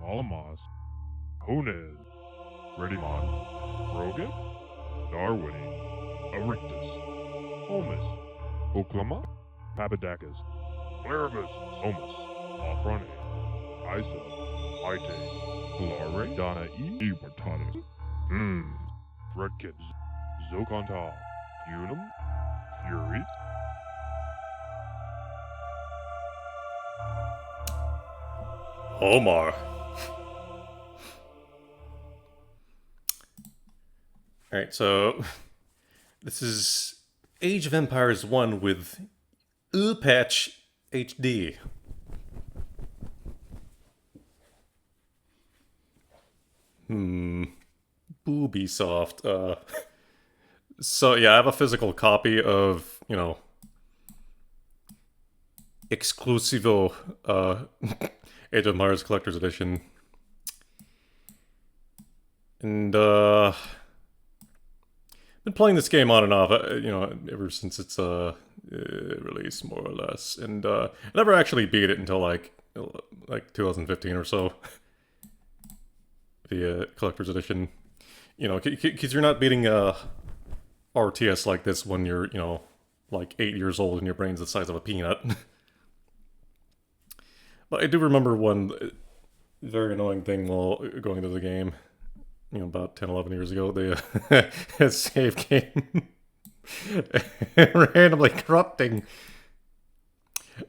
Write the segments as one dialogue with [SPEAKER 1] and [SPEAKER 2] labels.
[SPEAKER 1] Malamas, Honez, Redimon, Rogan, Darwini, Arictus, Holmes, Oklama, Papadakis, Blaribus, Somus, Afrane, Isa, Ite, Hilare, Donna E. Ibertanis, Fredkins, Zokontal, Unum, Fury,
[SPEAKER 2] Homar. Alright, so this is Age of Empires 1 with UPatch HD. Ubisoft. So yeah, I have a physical copy of, you know, Exclusivo Age of Empires Collector's Edition. And been playing this game on and off, you know, ever since its release, more or less. And I never actually beat it until like 2015 or so. The Collector's Edition. You know, because you're not beating RTS like this when you're, you know, like 8 years old and your brain's the size of a peanut. But I do remember one very annoying thing while going into the game, you know, about 10, 11 years ago. The save game randomly corrupting.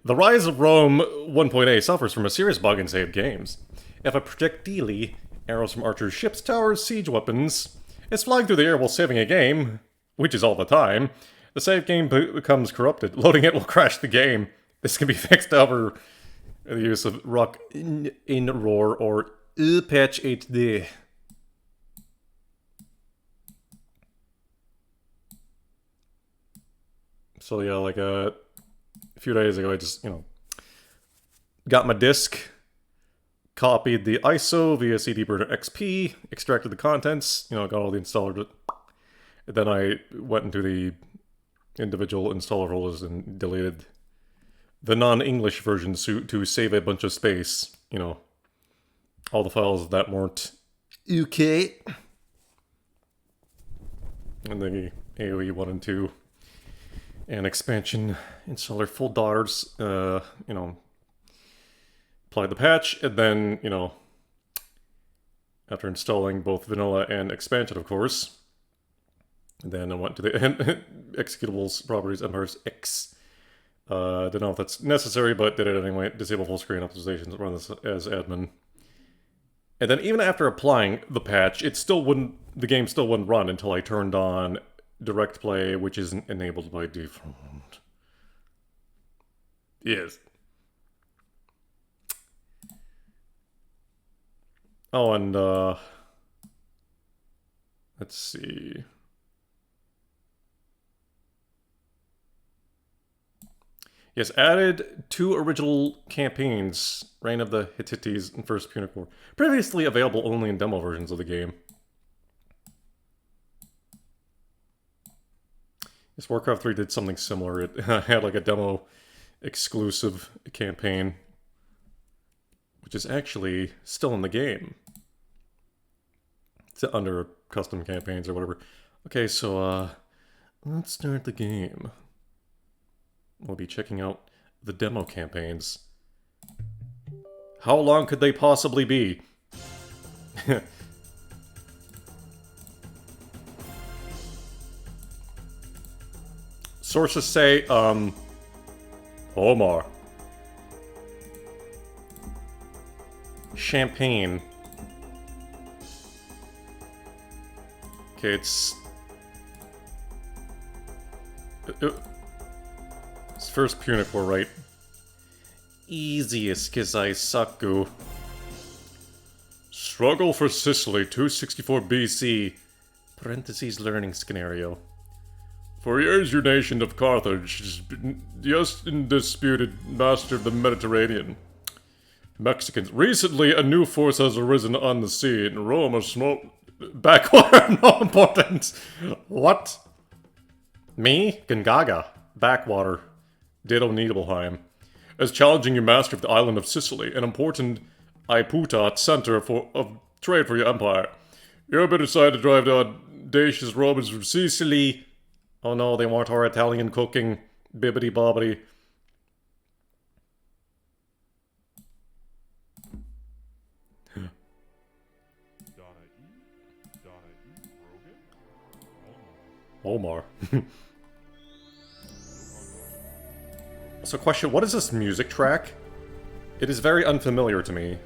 [SPEAKER 2] The Rise of Rome 1.8 suffers from a serious bug in save games. If a projectile, arrows from archers, ships, towers, siege weapons, is flying through the air while saving a game, which is all the time, the save game becomes corrupted. Loading it will crash the game. This can be fixed over the use of Rock in Roar or UPatch HD. So yeah, like a few days ago, I just, you know, got my disk, copied the ISO via CD Burner XP, extracted the contents, you know, got all the installer. And then I went into the individual installer folders and deleted the non-English version to save a bunch of space, you know, all the files that weren't UK. And then the AoE 1 and 2 and expansion installer folders, you know, applied the patch, and then, you know, after installing both vanilla and expansion, of course, and then I went to the executables properties, EMPIRESX. Don't know if that's necessary, but did it anyway. Disable full screen optimizations, run this as admin. And then even after applying the patch, it still wouldn't, the game still wouldn't run until I turned on DirectPlay, which isn't enabled by default. Yes. Oh, and let's see. Yes, added 2 original campaigns, Reign of the Hittites and First Punic War, previously available only in demo versions of the game. Yes, Warcraft 3 did something similar. It had like a demo exclusive campaign, which is actually still in the game. It's under custom campaigns or whatever. Okay, so let's start the game. We'll be checking out the demo campaigns. How long could they possibly be? Sources say, Homar. Champagne. Okay, it's First Punic War, right? Easiest Kizai Saku. Struggle for Sicily, 264 BC. Parentheses learning scenario. For years your nation of Carthage has been just undisputed master of the Mediterranean. Mexicans. Recently a new force has arisen on the sea, and Rome has smoked backwater no importance. What? Me? Gongaga. Backwater. Ditto Nibelheim. As challenging your master of the island of Sicily, an important Iputat center of trade for your empire. You ever decided to drive the audacious Romans from Sicily? Oh no, they want our Italian cooking. Bibbidi bobbidi. Homar. So question, what is this music track? It is very unfamiliar to me.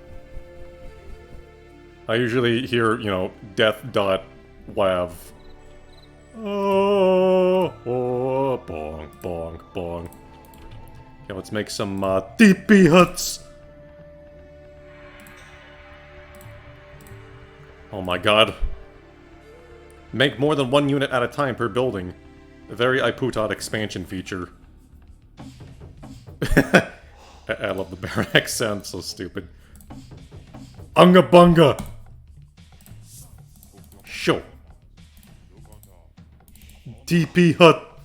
[SPEAKER 2] I usually hear, you know, death.wav. Oh, bong, bong, bong. Okay, let's make some teepee huts. Oh my god. Make more than one unit at a time per building. A very Iputat expansion feature. I love the barrack sound, so stupid. Unga bunga! Sure. TP hut.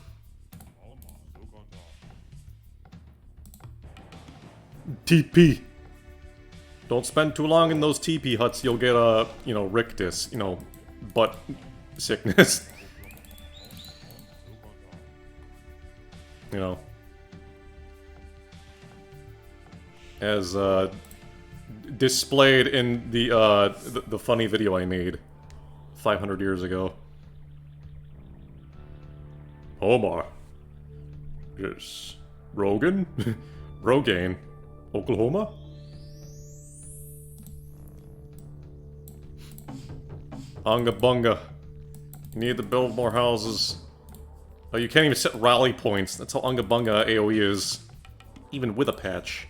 [SPEAKER 2] TP. Don't spend too long in those TP huts, you'll get a, you know, rictus, you know, butt sickness. You know. As, displayed in the funny video I made 500 years ago. Homar. Yes. Rogan? Rogaine. Oklahoma? Unga bunga. You need to build more houses. Oh, you can't even set rally points. That's how Unga bunga AoE is. Even with a patch.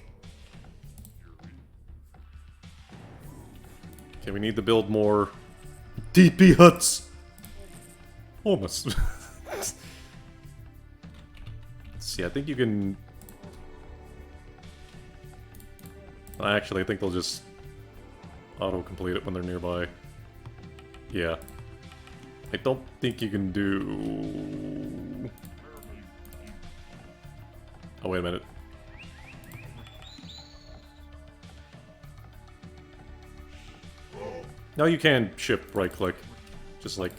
[SPEAKER 2] Okay, we need to build more TP huts. Almost. Let's see, I think you can... Actually, I think they'll just auto-complete it when they're nearby. Yeah. I don't think you can do... Oh, wait a minute. No, you can shift right-click. Just like...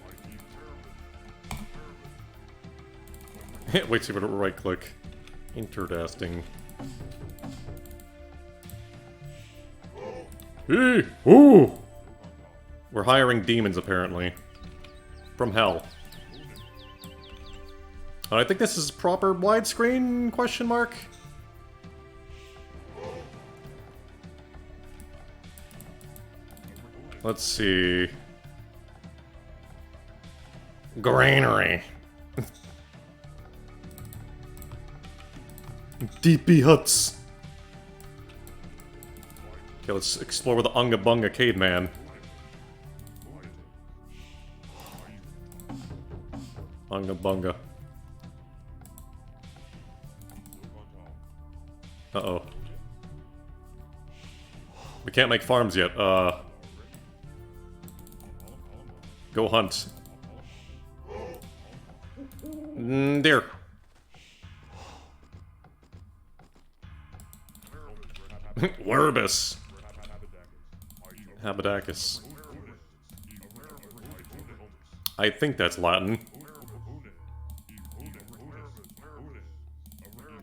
[SPEAKER 2] Wait, see what right-click. Interesting. Hey! Ooh! We're hiring demons, apparently. From hell. I think this is proper widescreen, question mark? Let's see... Granary. DP huts. Okay, let's explore with the Unga Bunga caveman. Unga Bunga. Uh-oh. We can't make farms yet, Go hunt. There. Werbus. Habadakis. I think that's Latin.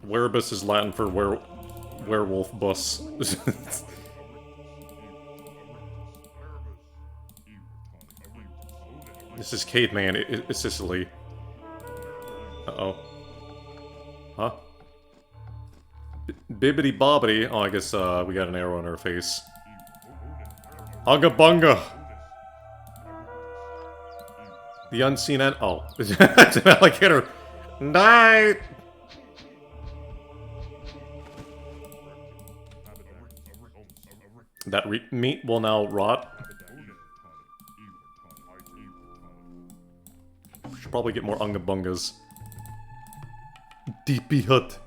[SPEAKER 2] Werbus is Latin for werewolf bus. This is caveman. It's Sicily. Uh-oh. Huh? Bibbidi bobbidi. Oh, I guess we got an arrow in our face. Unga bunga! The unseen end. Oh, it's an alligator. Die! That meat will now rot. We should probably get more Unga bungas. DP hut.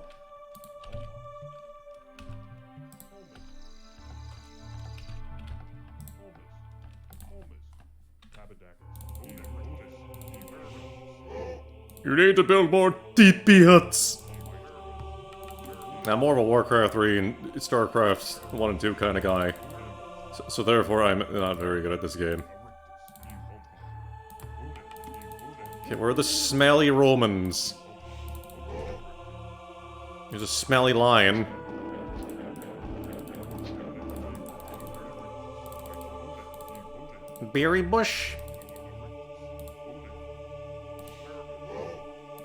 [SPEAKER 2] You need to build more DP huts! I'm more of a Warcraft 3 and StarCraft 1 and 2 kind of guy. So therefore, I'm not very good at this game. Okay, where are the smelly Romans? There's a smelly lion. Berry bush?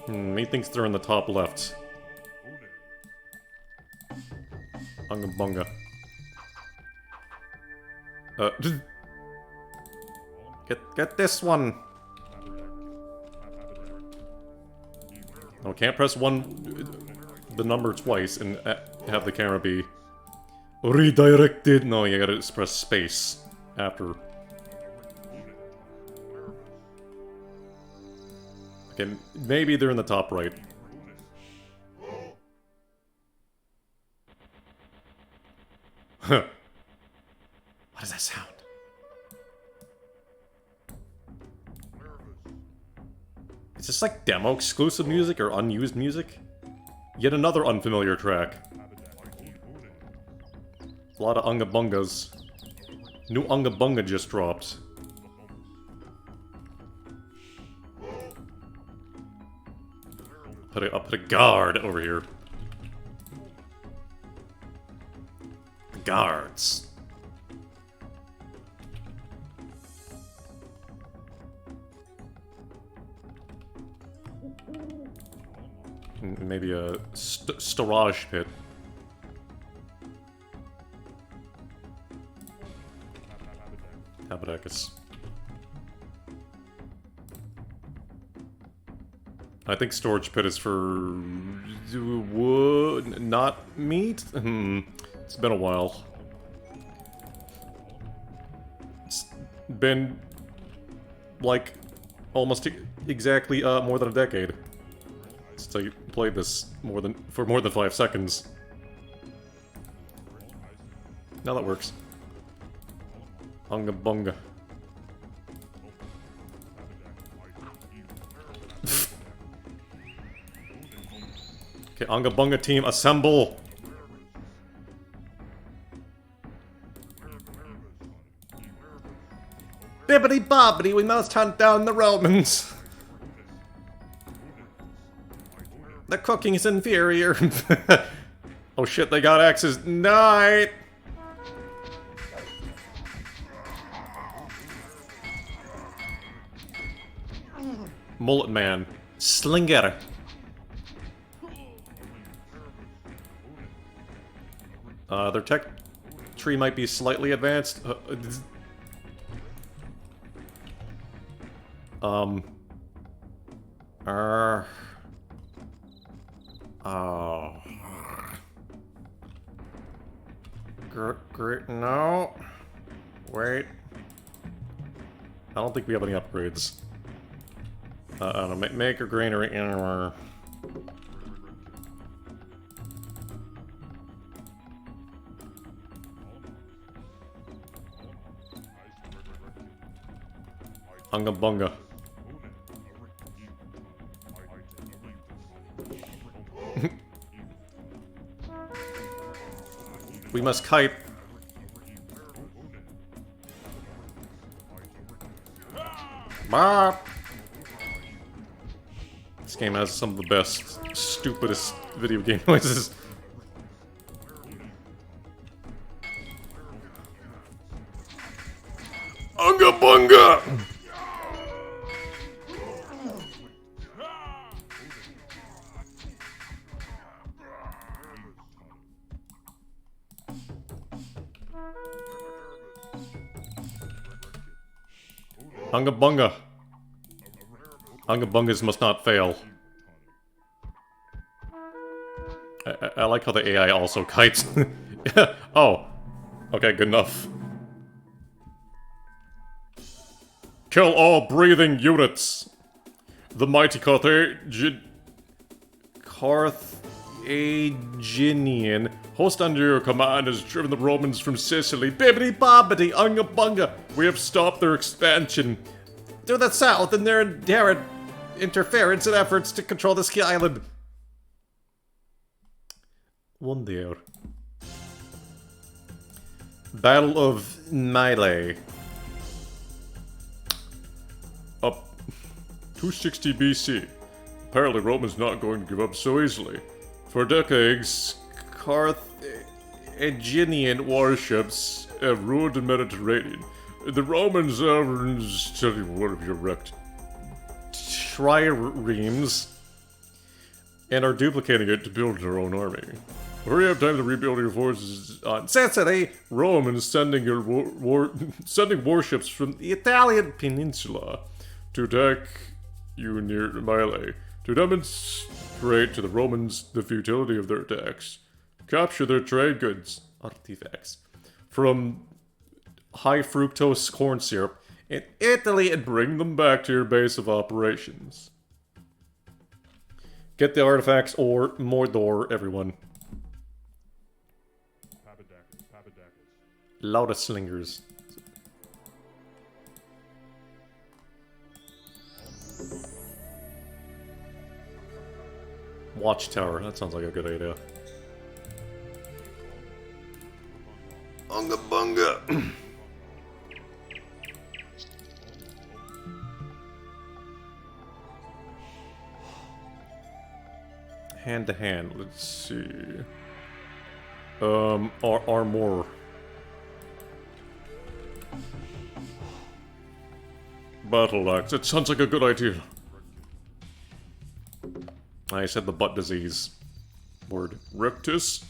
[SPEAKER 2] He thinks they're in the top left. Unga bunga. Get this one! Oh, can't press the number twice and have the camera be redirected. No, you gotta just press space after. Okay, maybe they're in the top right. Huh. What does that sound? Is this like demo exclusive music or unused music? Yet another unfamiliar track. A lot of Unga Bungas. New Unga Bunga just dropped. I'll put a guard over here. The guards. Maybe a storage pit. Haberdakis. I think storage pit is for wood, not meat. It's been a while. It's been like almost exactly more than a decade since I played this for more than 5 seconds. Now that works. Unga bunga. Okay, Unga bunga team, assemble! Bibbidi bobbidi, we must hunt down the Romans! The cooking is inferior. Oh shit, they got axes. Night! Mullet man. Slinger. Their tech tree might be slightly advanced. Oh. Great, no. Wait. I don't think we have any upgrades. I don't know, make a granary anywhere. Unga bunga. We must kite. Bop. This game has some of the best, stupidest video game noises. Unga bunga! Unga bunga. Unga bungas must not fail. I like how the AI also kites. Oh. Okay, good enough. Kill all breathing units. The mighty Carthaginian host under your command has driven the Romans from Sicily. Bibbidi bobbidi, unga bunga. We have stopped their expansion to the south and their inherent interference in efforts to control this key island. One there. Battle of Melee. Up 260 BC. Apparently Rome's not going to give up so easily. For decades, Carthaginian warships have ruled the Mediterranean. The Romans studied one of your wrecked triremes and are duplicating it to build their own army. Hurry up time to rebuild your forces on Saturday. Rome is sending sending warships from the Italian peninsula to attack you near Mile to demonstrate to the Romans the futility of their attacks. Capture their trade goods, artifacts, from high fructose corn syrup in Italy and bring them back to your base of operations. Get the artifacts or Mordor, everyone. Lot of slingers. Watchtower, that sounds like a good idea. Unga bunga. Hand to hand, let's see. Armor. Battle axe, it sounds like a good idea. I said the butt disease. Word. Rectus.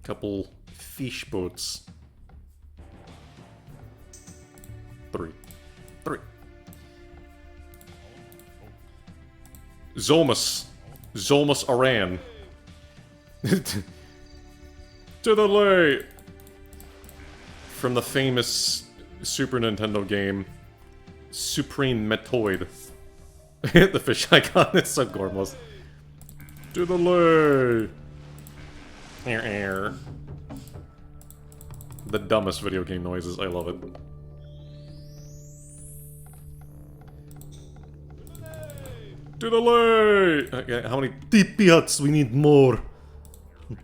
[SPEAKER 2] Couple fish boats. Three. Zolmus Aran. To the lay! From the famous Super Nintendo game, Supreme Metoid. The fish icon is so gormless. To the lay! The dumbest video game noises, I love it. To the lay! Okay, how many TP huts? We need more.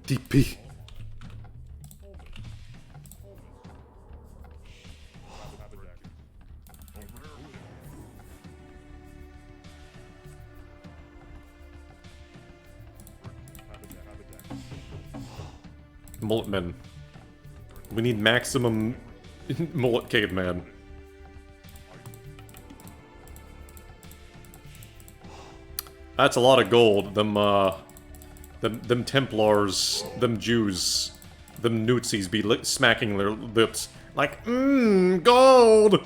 [SPEAKER 2] TP. Mullet men. We need maximum mullet caveman. That's a lot of gold. Them Templars, them Jews, them Newtsies be smacking their lips like, gold!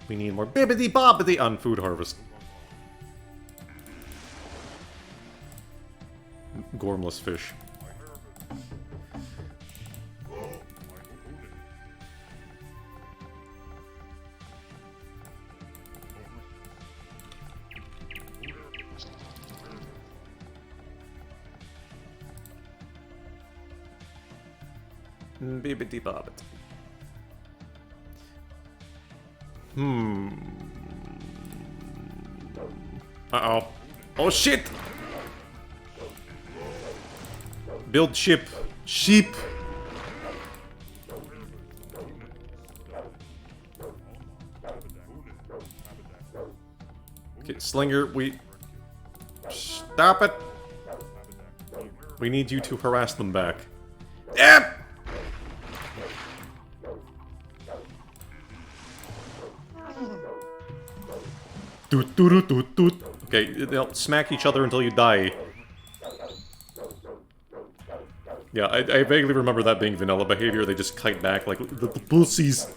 [SPEAKER 2] We need more bibbidi-bobbidi on Food Harvest. Gormless fish. Bibbidi-bobbidi. Uh-oh. Oh, shit! Build ship. Sheep! Okay, Slinger, Stop it! We need you to harass them back. Yep! Doot doot doot doot. Okay, they'll smack each other until you die. Yeah, I vaguely remember that being vanilla behavior. They just kite back like the pussies.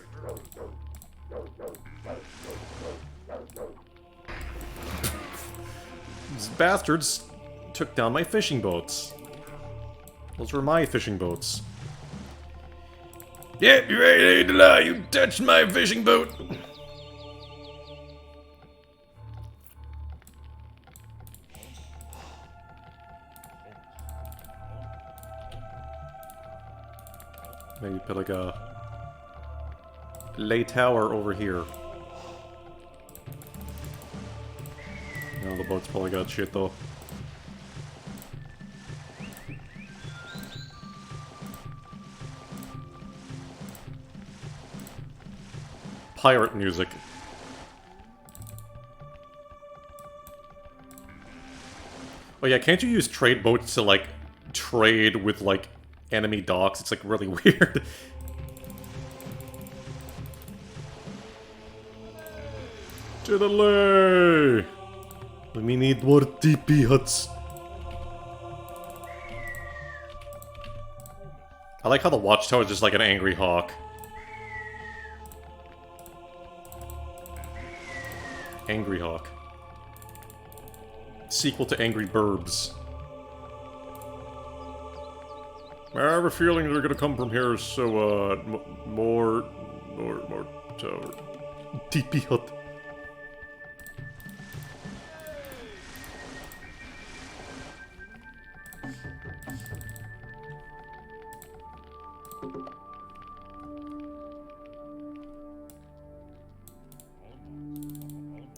[SPEAKER 2] These bastards took down my fishing boats. Those were my fishing boats. Yeah, you ready to lie? You touched my fishing boat. Maybe put like a lay tower over here. No, the boat's probably got shit though. Pirate music. Oh yeah, can't you use trade boats to like trade with like enemy docks? It's like really weird. To the lay! We need more TP huts. I like how the watchtower is just like an angry hawk. Angry Hawk. Sequel to Angry Burbs. I have a feeling they're gonna come from here, so, more tower. TP hut.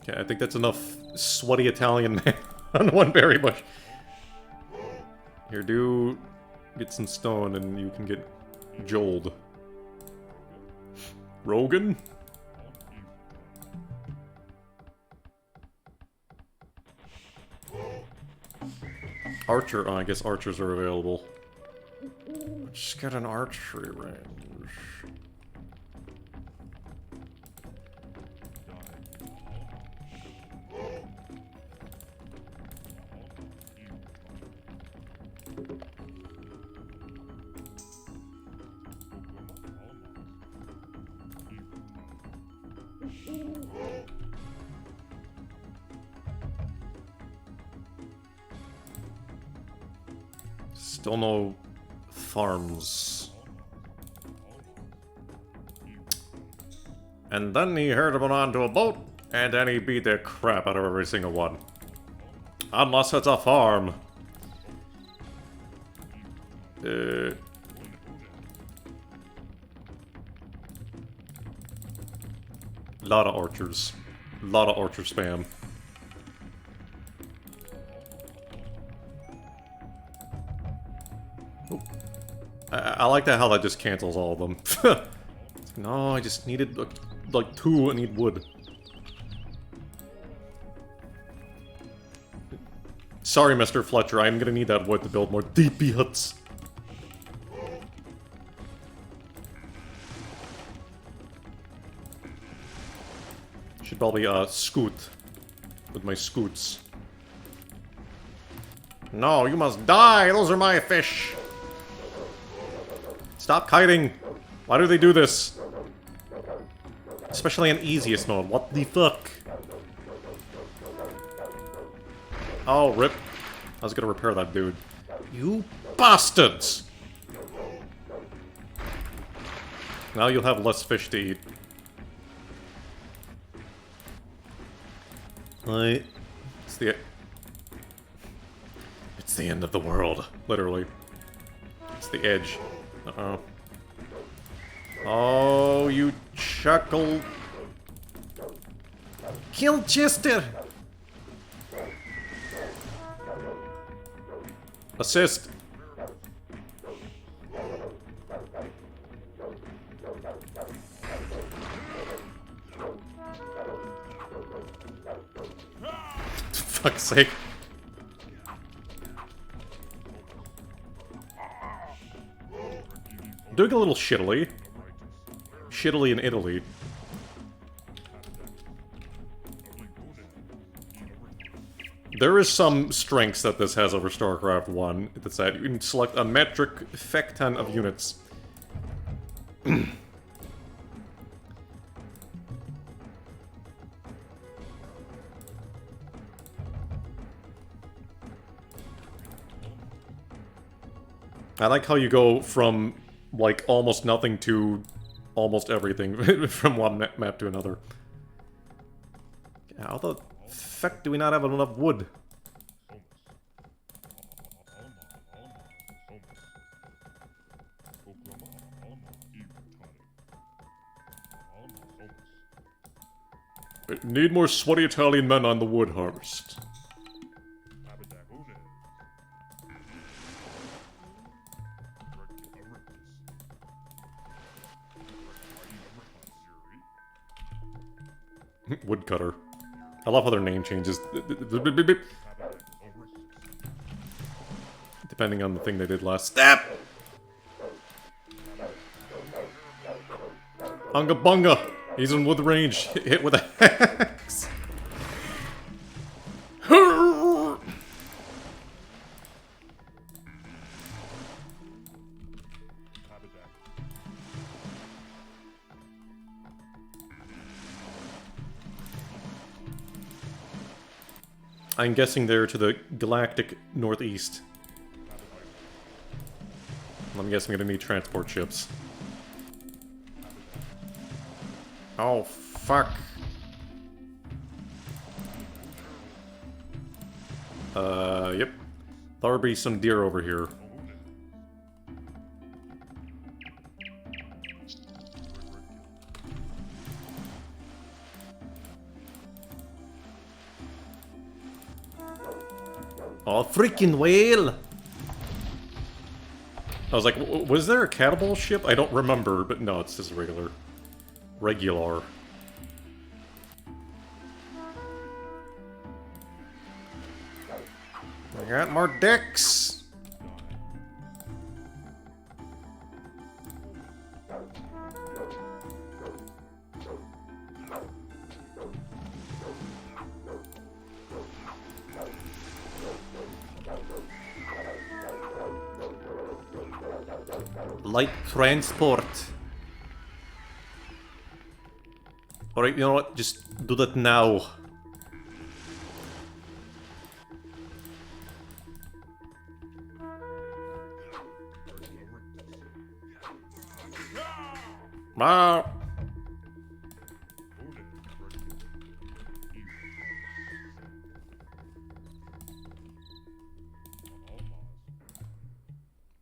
[SPEAKER 2] Okay, I think that's enough sweaty Italian man on one berry bush. Here, do get some stone and you can get joled. Rogan? Archer, oh, I guess archers are available. Just get an archery range. Still no farms. And then he herded them onto a boat, and then he beat the crap out of every single one. Unless it's a farm. Lot of archers. Lot of archer spam. I like that how that just cancels all of them. No, I just needed like two. I need wood. Sorry, Mr. Fletcher. I'm gonna need that wood to build more DP huts. Should probably scoot with my scoots. No, you must die. Those are my fish. Stop kiting! Why do they do this? Especially in easiest mode. What the fuck? Oh, rip. I was gonna repair that dude. You bastards! Now you'll have less fish to eat. It's the end of the world, literally. It's the edge. Uh-oh. Oh, you chuckle. Kill Chester! Assist. For fuck's sake. Doing a little shittily. Shittily in Italy. There is some strengths that this has over StarCraft 1. That's that you can select a metric fecton of units. I like how you go from, like, almost nothing to almost everything from one map to another. How the fuck do we not have enough wood? Need more sweaty Italian men on the wood harvest. Woodcutter. I love how their name changes. Depending on the thing they did last. Step! Unga bunga! He's in wood range. Hit with a axe. I'm guessing they're to the galactic northeast. I'm guessing I'm gonna need transport ships. Oh, fuck. Yep. There'll be some deer over here. Oh, freaking whale! I was like, was there a catapult ship? I don't remember, but no, it's just regular. Regular. I got more dicks! Light transport. Alright, you know what? Just do that now. Ah.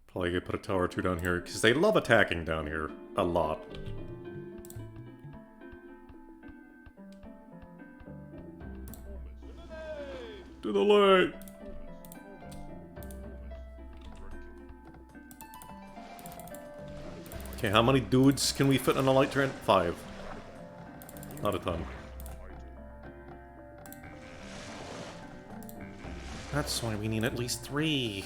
[SPEAKER 2] Probably could put a tower or two down here, because they love attacking down here. A lot. To the light! Okay, how many dudes can we fit on a light train? 5. Not a ton. That's why we need at least 3.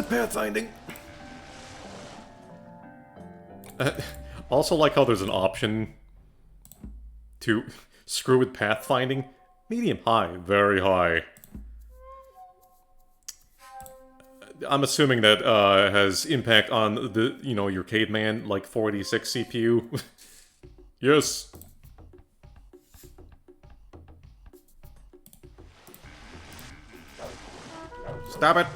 [SPEAKER 2] Pathfinding. Also like how there's an option to screw with pathfinding. Medium, high, very high. I'm assuming that has impact on the, you know, your caveman, like 486 CPU. Yes. Stop it.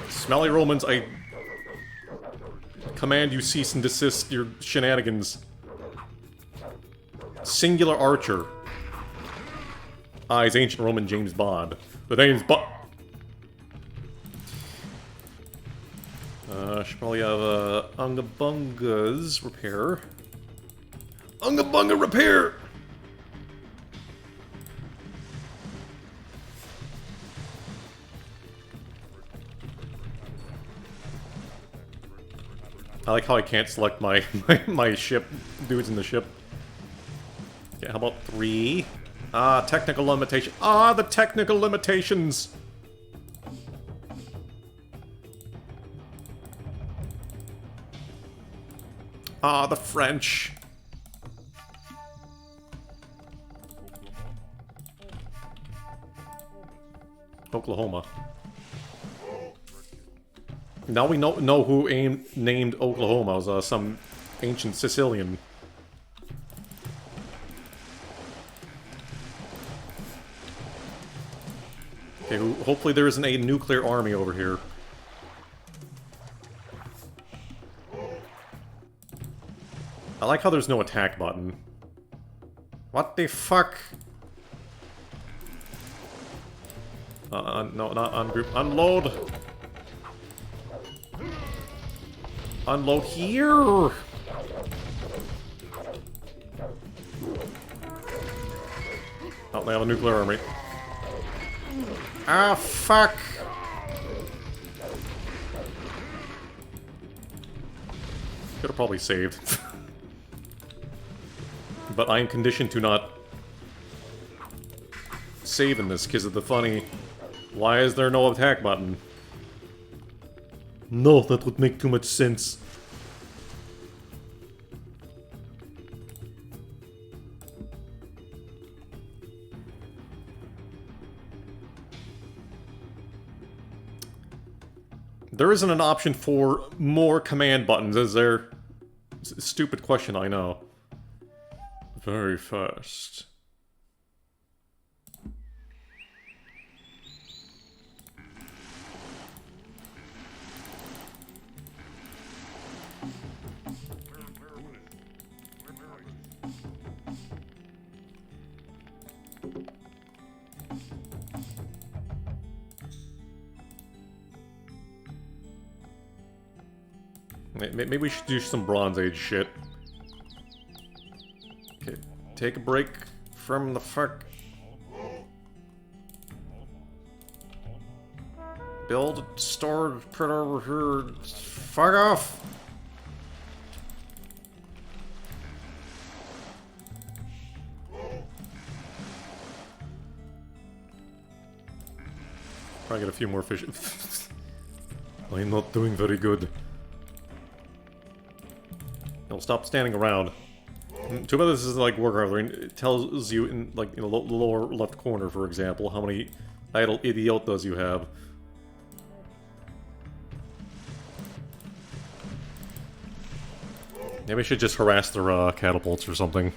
[SPEAKER 2] Smelly Romans, I command you cease and desist your shenanigans. Singular Archer. Ah, he's ancient Roman James Bond. The name's should probably have Ungabunga's repair. Ungabunga repair! I like how I can't select my ship, dudes in the ship. Yeah, how about 3? Ah, technical limitation. Ah, the technical limitations! Ah, the French. Oklahoma. Now we know who named Oklahoma. It was some ancient Sicilian. hopefully there isn't a nuclear army over here. I like how there's no attack button. What the fuck? No, not ungroup. Unload! Unload here! Oh, they have a nuclear army. Ah, fuck! Could've probably saved. But I am conditioned to not save in this because of the funny... Why is there no attack button? No, that would make too much sense. There isn't an option for more command buttons, is there? It's a stupid question, I know. Very fast. Maybe we should do some Bronze Age shit. Okay, take a break from the fuck. Build a storage pit over here. Fuck off! Probably get a few more fish. I'm not doing very good. It'll stop standing around. Too bad this is like worker. It tells you in like in the lower left corner, for example, how many idle idiotas you have. Maybe I should just harass their catapults or something.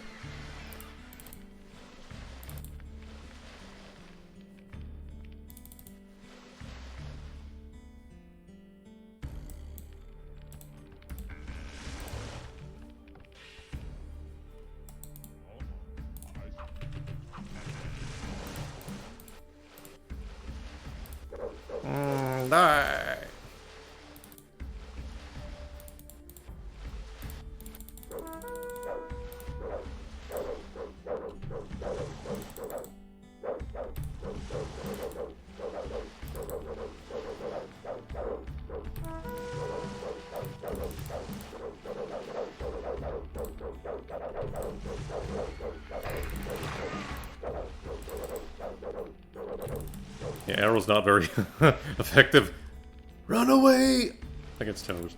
[SPEAKER 2] Die! Yeah, arrow's not very effective. Run away! Against toes.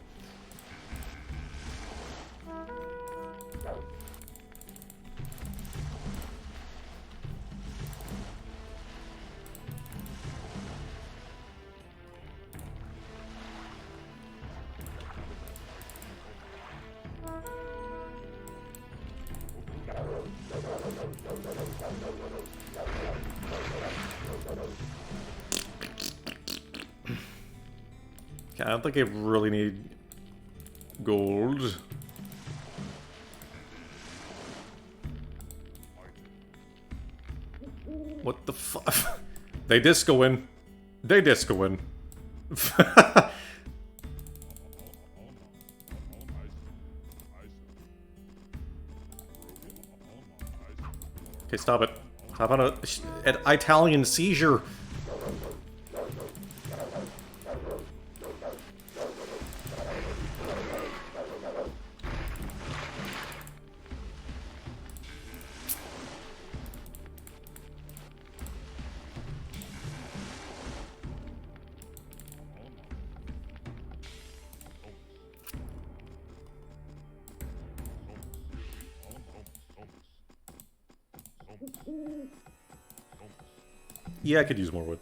[SPEAKER 2] I don't think I really need gold. What the fuck? They disco in. They disco in. Okay, stop it. Stop on an Italian seizure. Yeah, I could use more wood.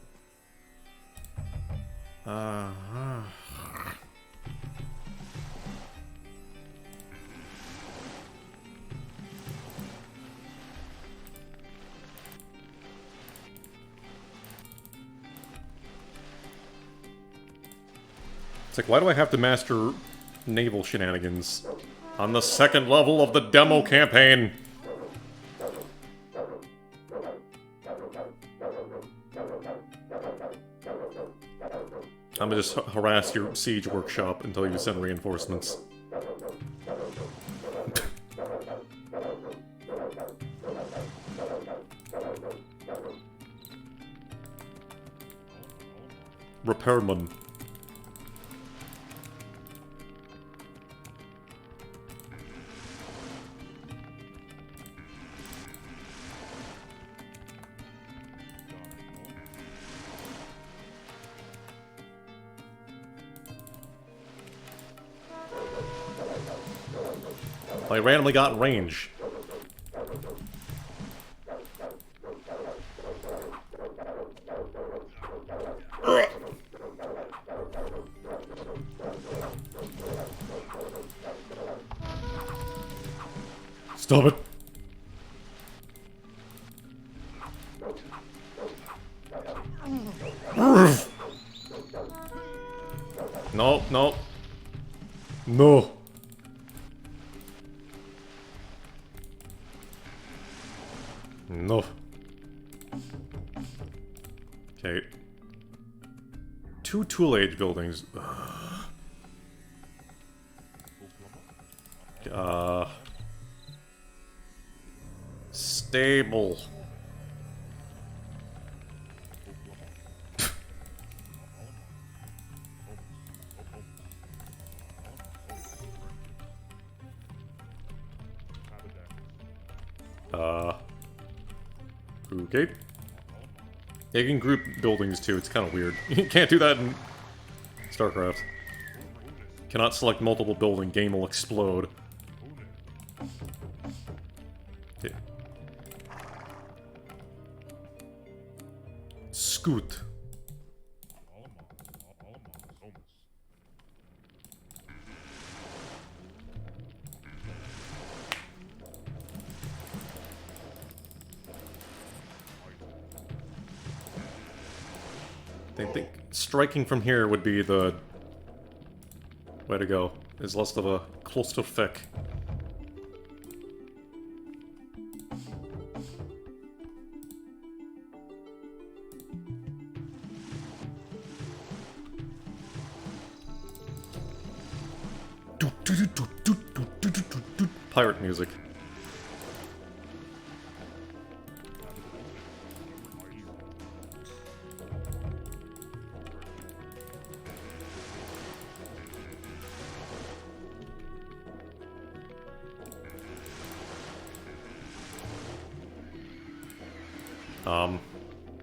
[SPEAKER 2] It's like, why do I have to master naval shenanigans on the second level of the demo campaign? I'm gonna just harass your siege workshop until you send reinforcements. Repairman. I randomly got in range. Stop it. No, no. No. No. Okay. 2 tool age buildings. Stable. Okay. You can group buildings too, it's kind of weird. You can't do that in StarCraft. Cannot select multiple building, game will explode. Okay. Scoot. I think striking from here would be the way to go. There's less of a clusterfuck. Pirate music.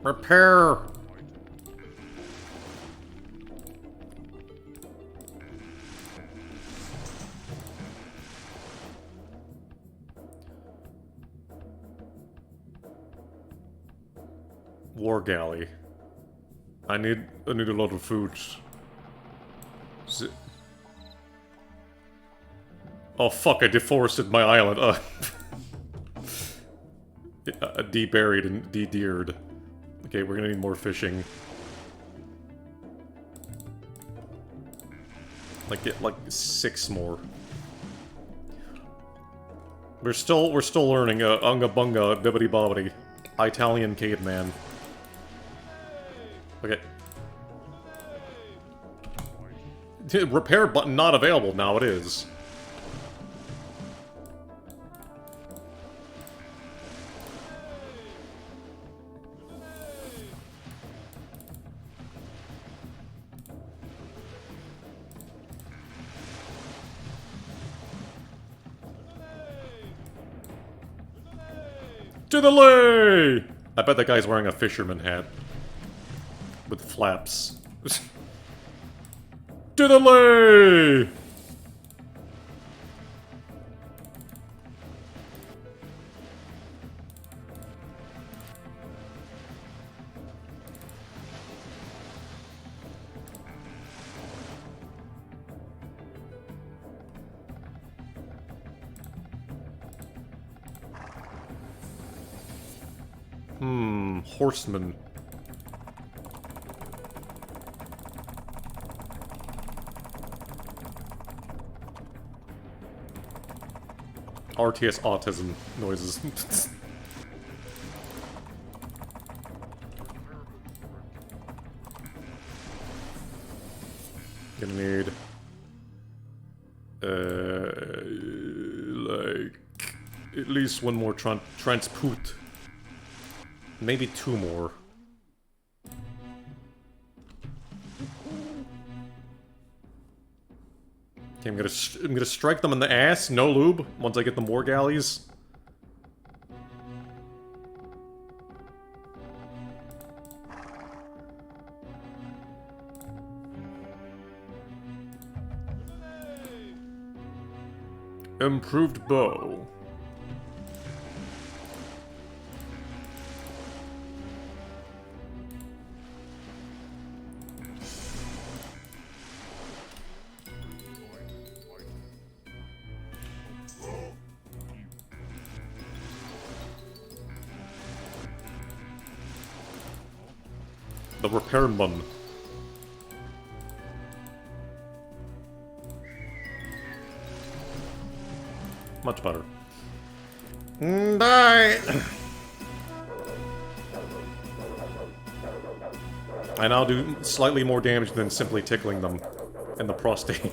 [SPEAKER 2] Repair! War galley. I need a lot of food. Oh fuck, I deforested my island. De-buried and de-deered. Okay, we're gonna need more fishing. Like, get like 6 more. We're still learning unga bunga bibbity bobbity. Italian caveman. Okay. Repair button not available, now it is. To the lay! I bet that guy's wearing a fisherman hat. With flaps. To the lay! Horseman. RTS autism noises. Gonna need... like... at least one more transport. Maybe 2 more. Okay, I'm gonna strike them in the ass, no lube, once I get the more galleys. Improved bow. The repairman. Much better. Die! I now do slightly more damage than simply tickling them in the prostate.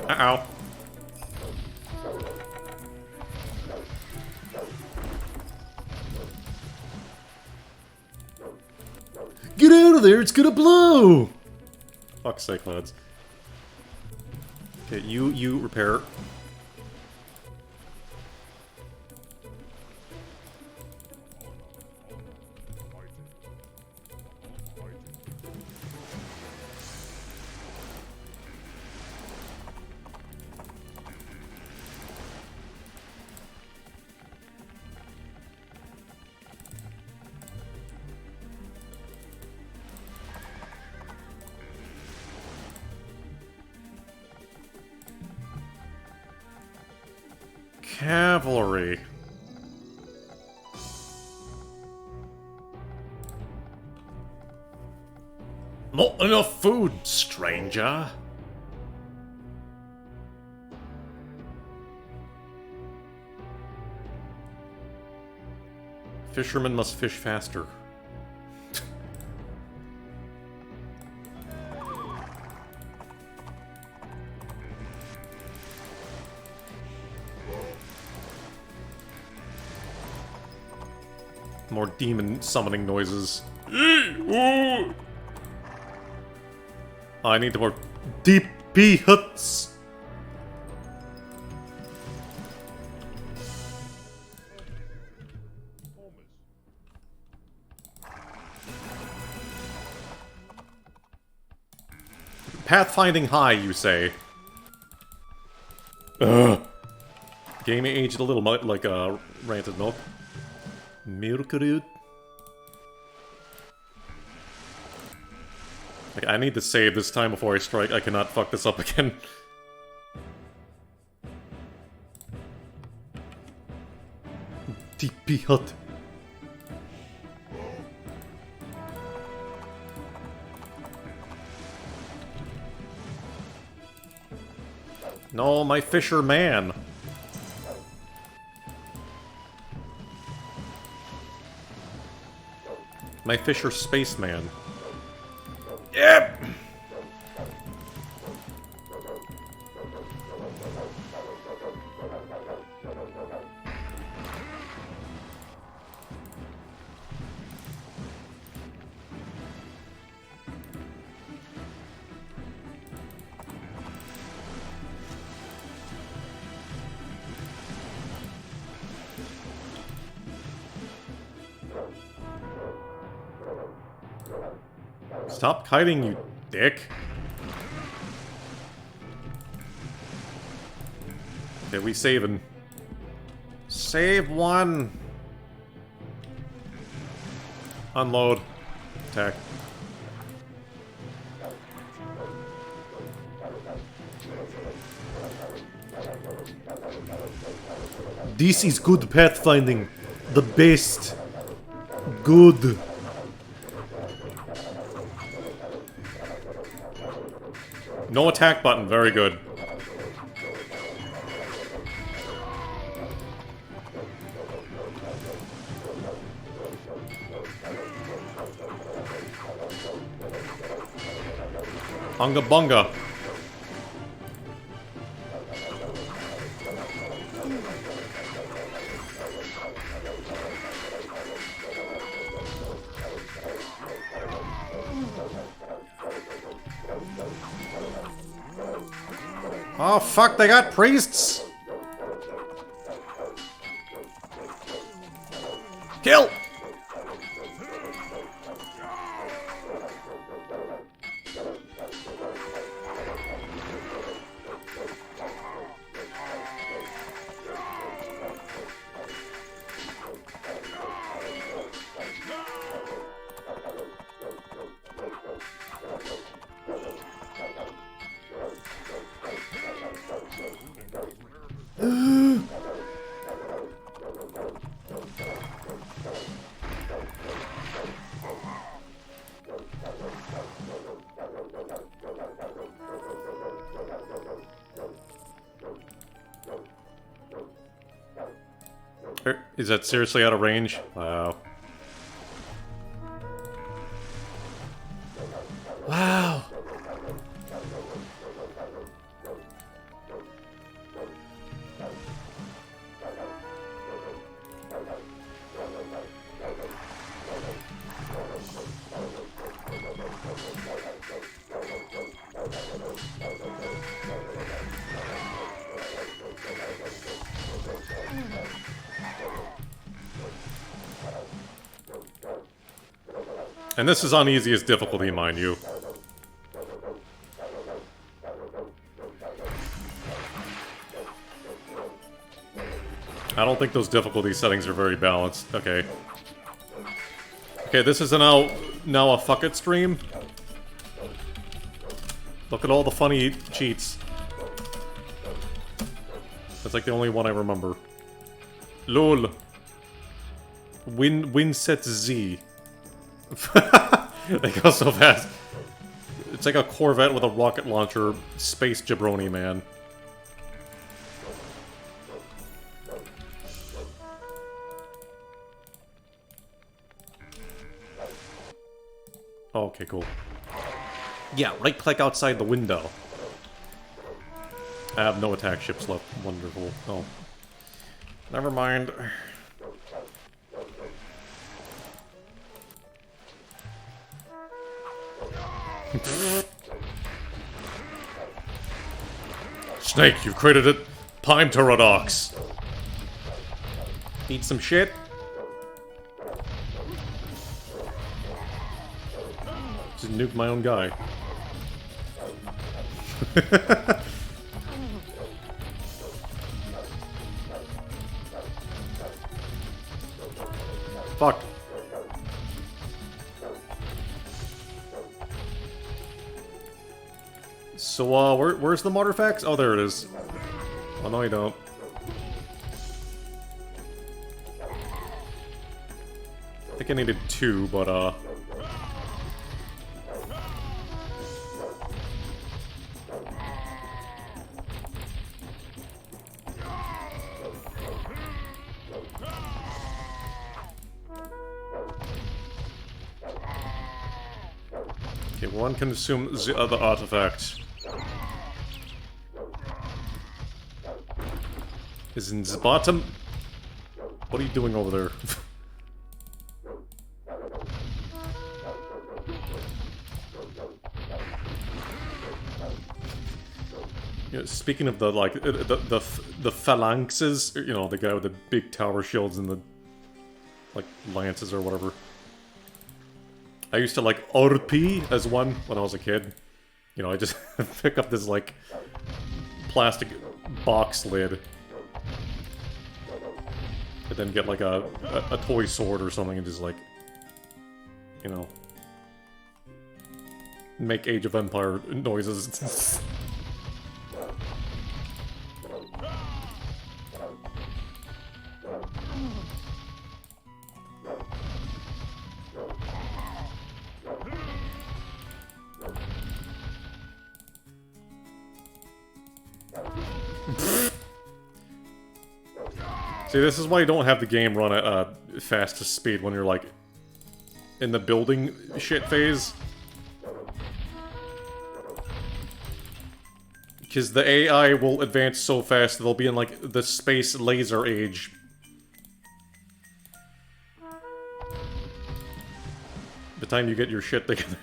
[SPEAKER 2] Uh-oh. Get out of there, it's gonna blow! Fuck's sake, lads. Okay, you repair. Cavalry. Not enough food, stranger. Fishermen must fish faster. More demon summoning noises. I need more DP huts. Pathfinding high, you say? Ugh. Game aged a little like ranted milk. Milkarud. I need to save this time before I strike. I cannot fuck this up again. DP hut. No, my fisherman. My fisher spaceman. Yep. Stop kiting, you dick. Okay, we saving. Save one. Unload. Attack. This is good pathfinding. The best. Good. No attack button, very good. Unga bunga. Oh fuck, they got priests! Kill! Is that seriously out of range? Wow. Wow! And this is on easiest difficulty, mind you. I don't think those difficulty settings are very balanced. Okay. Okay, this is now a fuck it stream. Look at all the funny cheats. That's like the only one I remember. LOL. Win set Z. They go so fast. It's like a Corvette with a rocket launcher. Space jabroni, man. Oh, okay, cool. Yeah, right-click outside the window. I have no attack ships left. Wonderful. Oh. Never mind. Snake, you've created a Pime Pterodox. Eat some shit. Just nuke my own guy. Fuck. So, where's the Martyfax? Oh, there it is. Oh, no, you don't. I think I needed 2, but, okay, one can assume the other artifact is in the bottom. What are you doing over there? You know, speaking of the like the phalanxes, you know, the guy with the big tower shields and the like lances or whatever. I used to like RP as one when I was a kid. You know, I just pick up this like plastic box lid. And then get like a toy sword or something and just like, you know, make Age of Empire noises. See, this is why you don't have the game run at fastest speed when you're, like, in the building shit phase. Because the AI will advance so fast, they'll be in, like, the space laser age. The time you get your shit together.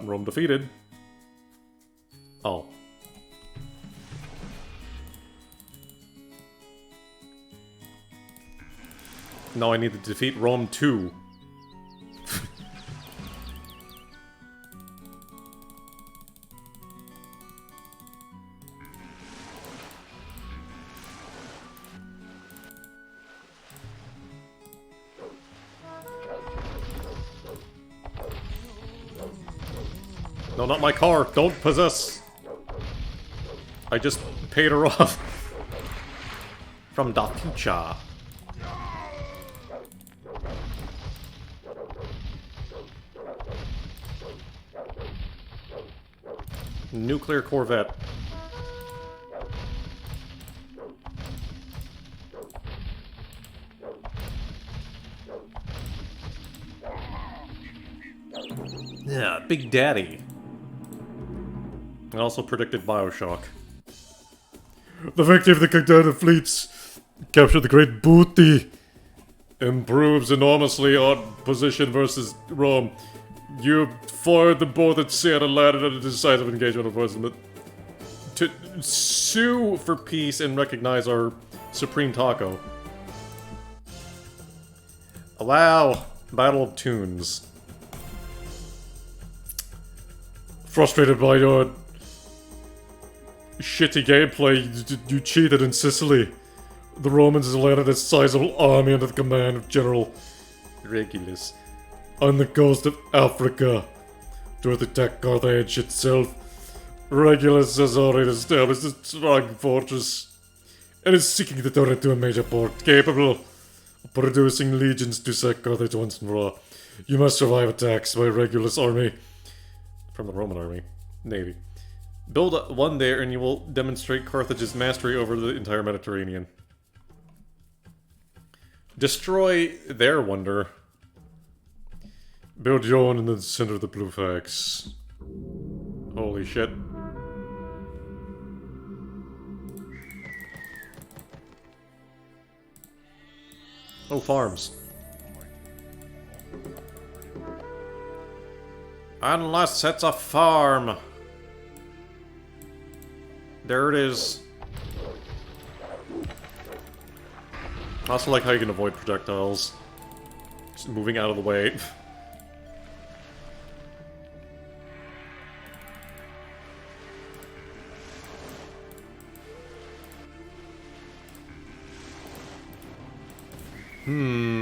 [SPEAKER 2] Rome defeated. Oh. Now I need to defeat Rome 2. No, not my car. Don't possess. I just paid her off. From the future. Nuclear Corvette. Yeah, Big Daddy. I also predicted Bioshock. The victory of the Cagdana fleets captured the Great Booty. Improves enormously on position versus Rome. You fired them both at sea and landed at a decisive engagement of them. To sue for peace and recognize our supreme taco. Wow. Battle of Tunes. Frustrated by your shitty gameplay, you cheated in Sicily. The Romans landed a sizable army under the command of General Regulus on the coast of Africa to attack Carthage itself. Regulus has already established a strong fortress and is seeking to turn it into a major port capable of producing legions to sack Carthage once and for all. You must survive attacks by Regulus' army from the Roman army, navy. Build one there and you will demonstrate Carthage's mastery over the entire Mediterranean. Destroy their wonder. Build your own in the center of the blue flags. Holy shit. Oh, farms. Unless it's a farm. There it is. I also like how you can avoid projectiles. Just moving out of the way.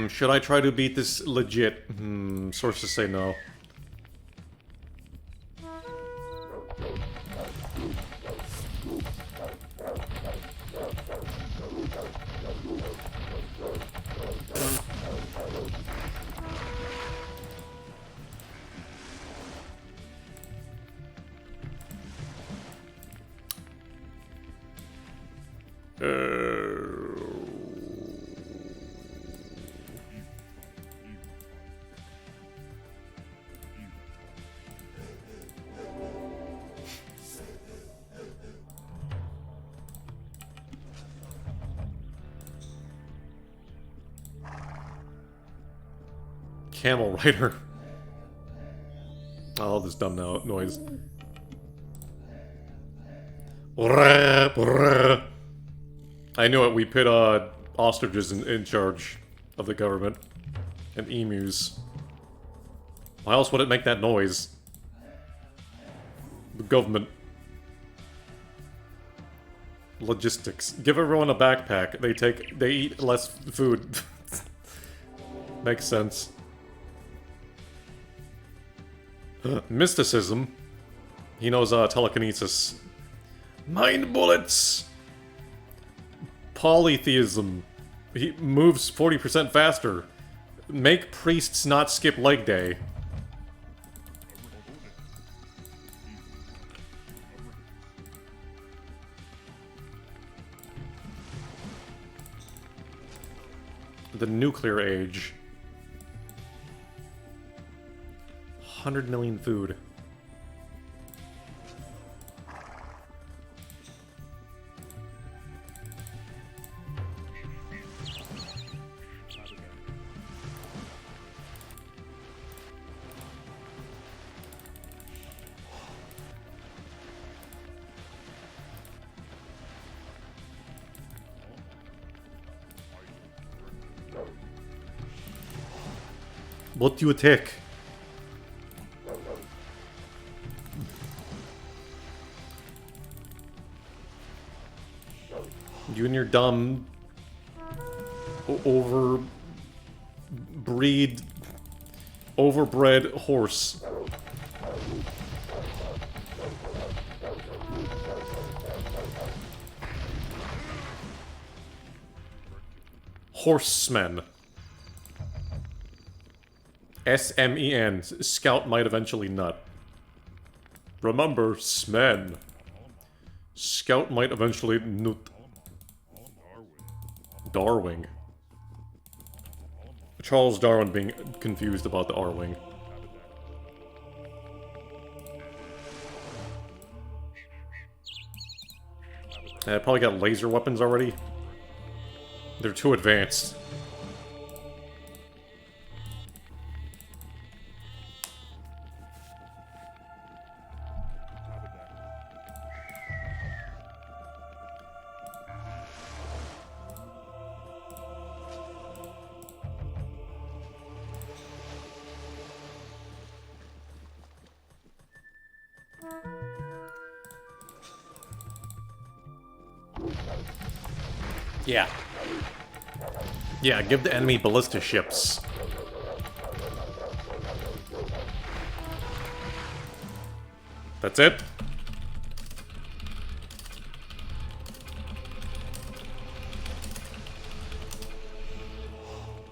[SPEAKER 2] Should I try to beat this legit? Sources say no. Camel Rider. Oh, this dumb noise. I knew it. We put ostriches in charge of the government and emus. Why else would it make that noise? The government. Logistics. Give everyone a backpack. They eat less food. Makes sense. Mysticism. He knows telekinesis. Mind bullets! Polytheism. He moves 40% faster. Make priests not skip leg day. the nuclear age. 100 million food. What do you take? You and your dumb overbred horse. Horsemen. S-M-E-N. Scout might eventually nut. Remember, smen. Scout might eventually nut. Darwing. Charles Darwin being confused about the R-Wing. I probably got laser weapons already. They're too advanced. Yeah. Yeah, give the enemy ballista ships. That's it?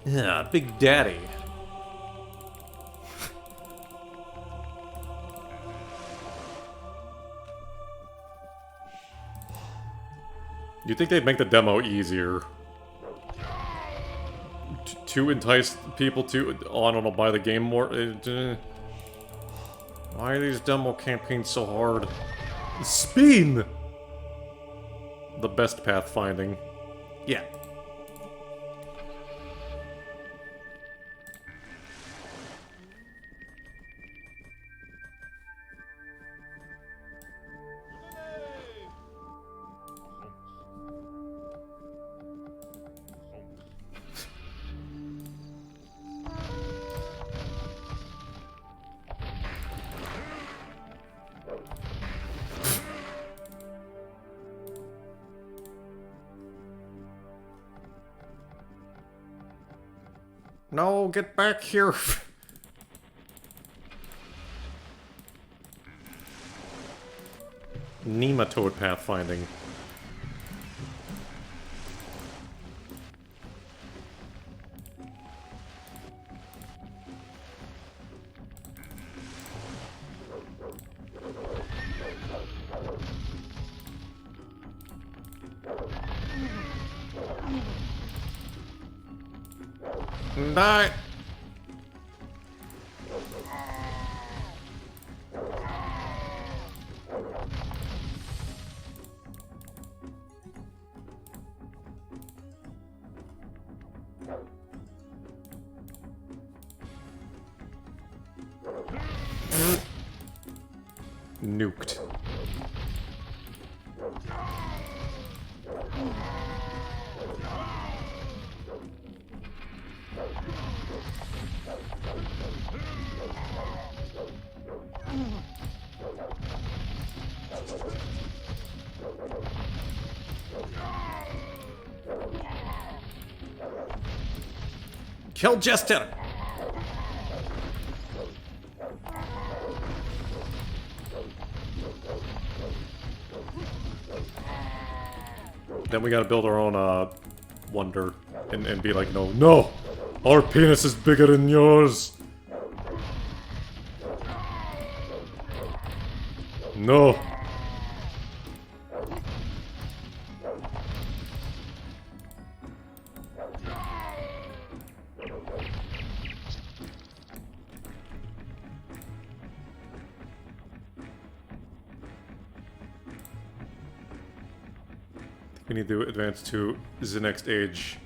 [SPEAKER 2] Yeah, Big Daddy. You'd think they'd make the demo easier. To entice people to, oh, I don't know, buy the game more. Why are these demo campaigns so hard? Spin! The best pathfinding. Yeah. No, get back here. Nematode pathfinding. Die. Nuked. Kill Jester! Then we gotta build our own, wonder. And be like, no, no! Our penis is bigger than yours! No! We need to advance to the next age.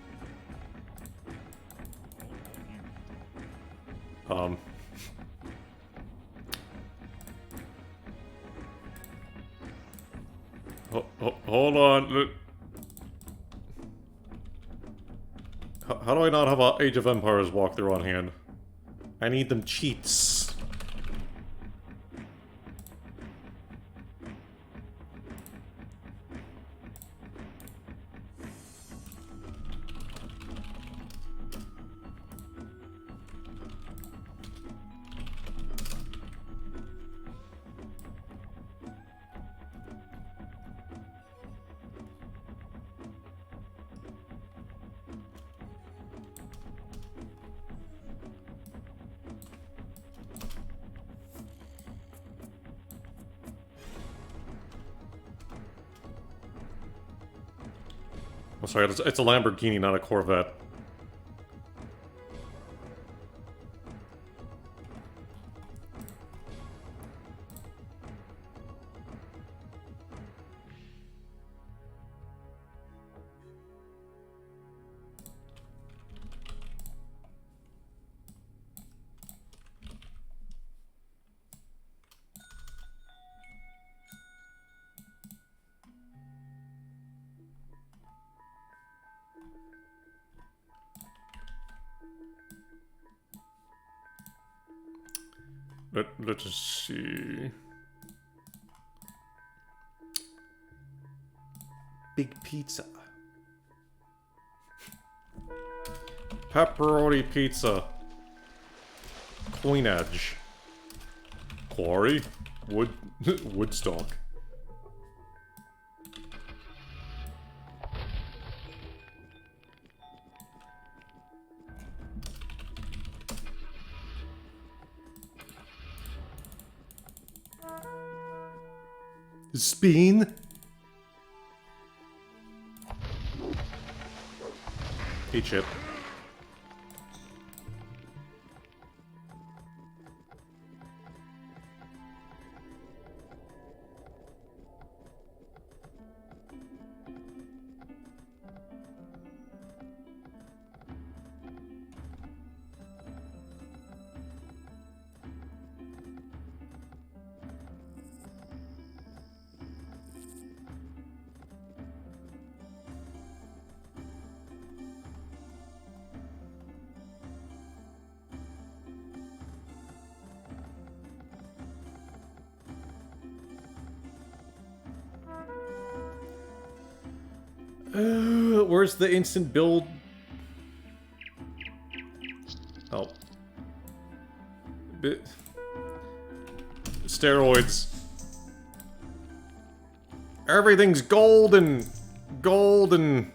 [SPEAKER 2] Hold on. How do I not have a Age of Empires walkthrough on hand? I need them cheats. Oh, sorry, it's a Lamborghini, not a Corvette. Let's just see. Big pizza. Pepperoni pizza. Coinage. Quarry. Woodstock. Spin. Eat shit. Where's the instant build? Oh. Steroids. Everything's golden. Golden.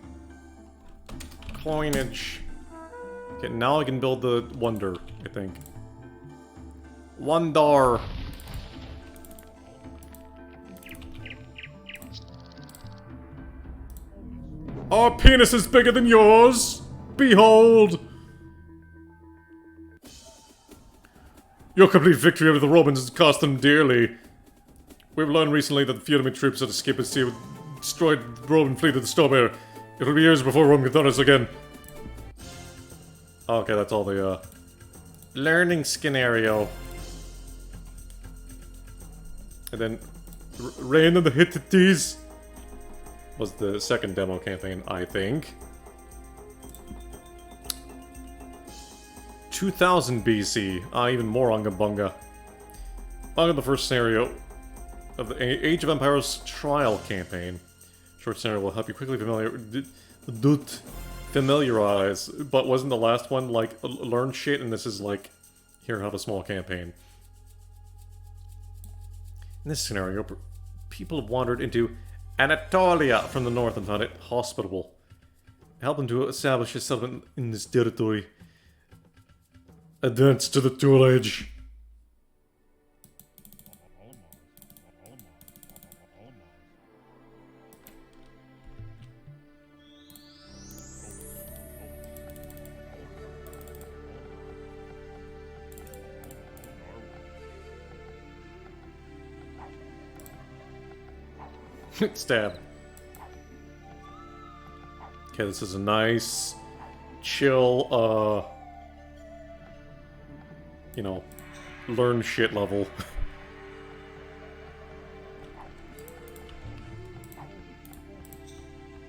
[SPEAKER 2] Coinage. Okay, now I can build the Wonder, I think. Wonder. Our penis is bigger than yours! Behold! Your complete victory over the Romans has cost them dearly. We've learned recently that the few enemy troops that escaped at sea destroyed the Roman fleet at the storm air. It will be years before Rome can threaten us again. Okay, that's all the, learning scenario. And then, Reign of the Hittites was the second demo campaign, I think. 2000 BC. Even more Unga Bunga. On the first scenario of the Age of Empires trial campaign. Short scenario will help you quickly familiarize. But wasn't the last one like learn shit, and this is like here, have a small campaign. In this scenario, people have wandered into Anatolia from the north and found it hospitable. Help them to establish a settlement in this territory. Advance to the tool edge. Stab. Okay, this is a nice, chill, you know, learn shit level.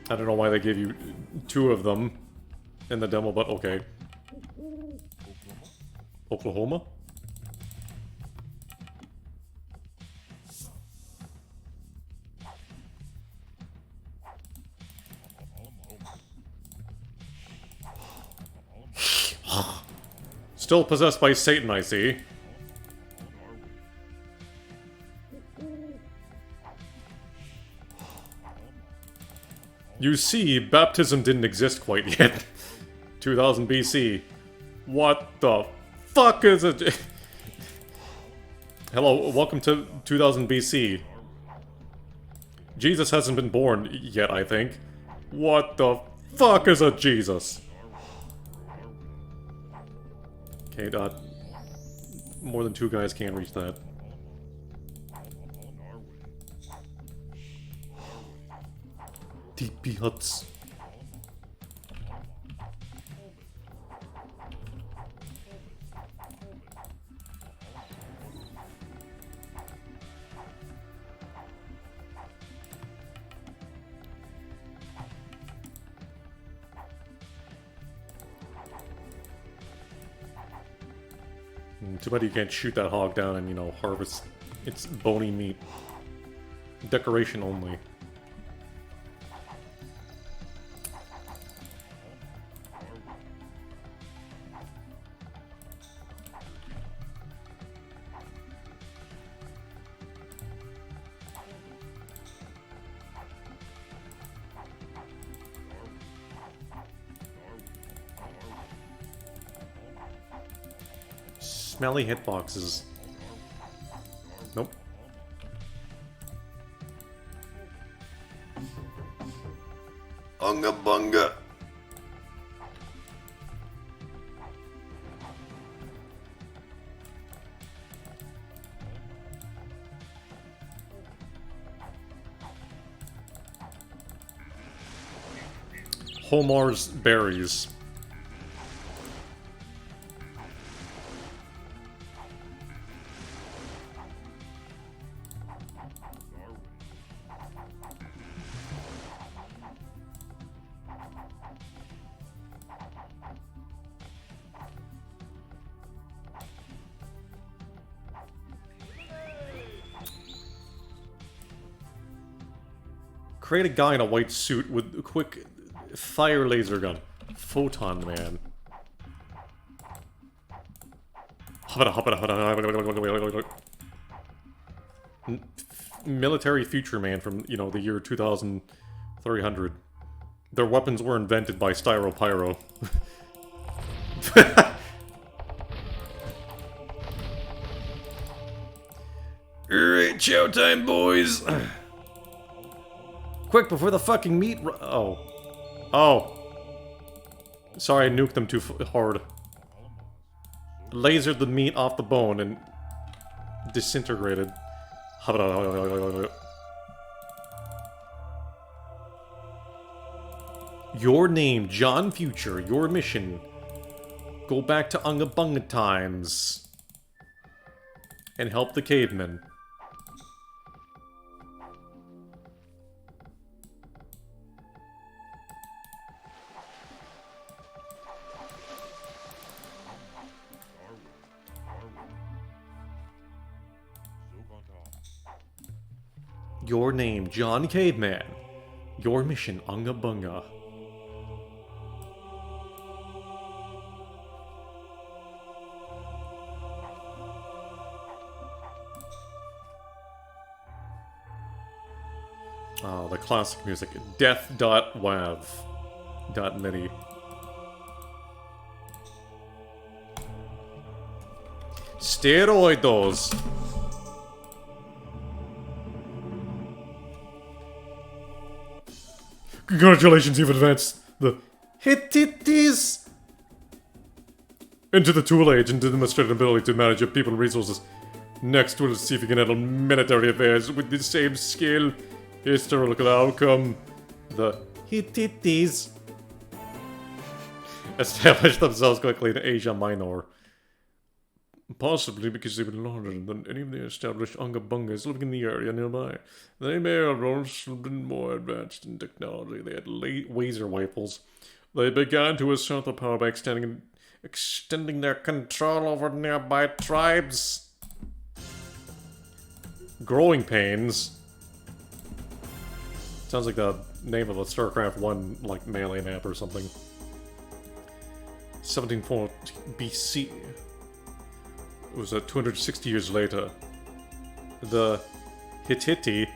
[SPEAKER 2] I don't know why they gave you 2 of them in the demo, but okay. Oklahoma? Still possessed by Satan, I see. You see, baptism didn't exist quite yet. 2000 BC. What the fuck is it? Hello, welcome to 2000 BC. Jesus hasn't been born yet, I think. What the fuck is a Jesus? Okay, more than 2 guys can't reach that. TP huts. Too bad you can't shoot that hog down and, you know, harvest its bony meat. Decoration only. Smelly hitboxes. Nope. Unga bunga. Homar's berries. Create a guy in a white suit with a quick fire laser gun. Photon man. Military future man from, you know, the year 2300. Their weapons were invented by Styropyro. Alright, chow time, boys! Quick, before the fucking meat oh. Oh. Sorry, I nuked them too hard. Lasered the meat off the bone and disintegrated. Your name, John Future. Your mission. Go back to Unga Bunga times. And help the cavemen. Your name, John Caveman. Your mission, Unga Bunga. Oh, the classic music. Death.wav.midi. Steroidos! Congratulations, you've advanced the Hittites into the tool age and to demonstrate an ability to manage your people and resources. Next, we'll see if you can handle military affairs with the same skill. Historical outcome. The Hittites established themselves quickly in Asia Minor. Possibly because they were larger than any of the established Unga Bungas living in the area nearby. They may have also been more advanced in technology. They had laser rifles. They began to assert their power by extending their control over nearby tribes. Growing Pains. Sounds like the name of a StarCraft 1 like melee map or something. 1740 BC. It was 260 years later. The Hittite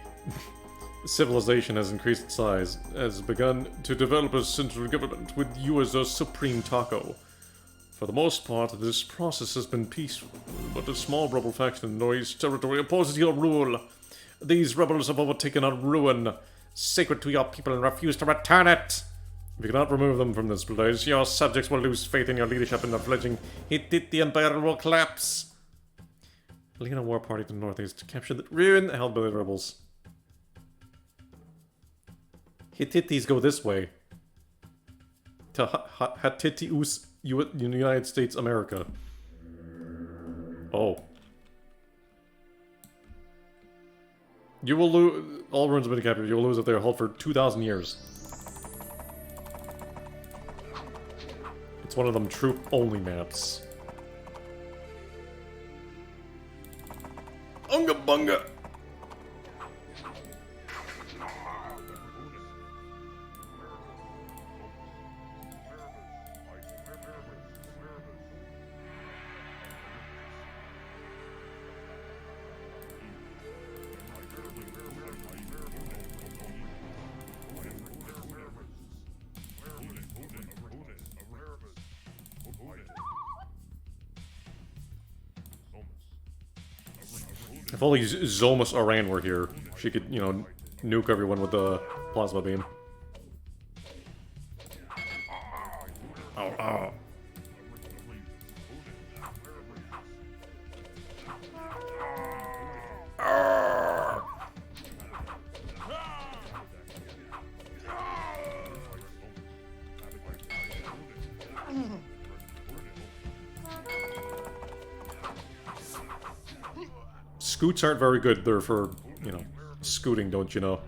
[SPEAKER 2] civilization has increased its size, has begun to develop a central government with you as a supreme taco. For the most part, this process has been peaceful, but a small rebel faction in the Northeast territory opposes your rule. These rebels have overtaken a ruin sacred to your people and refuse to return it. If you cannot remove them from this place, your subjects will lose faith in your leadership and the fledgling Hittite Empire will collapse. Lead a war party to the northeast to capture the ruin held by the rebels. Hittites go this way. To Hittitius, United States, America. Oh. You will lose. All ruins have been captured. You will lose if they are held for 2,000 years. It's one of them troop-only maps. Unga bunga! If only Zomus Aran were here, she could, you know, nuke everyone with the plasma beam. Oh, oh. Scoots aren't very good. They're for, you know, scooting, don't you know?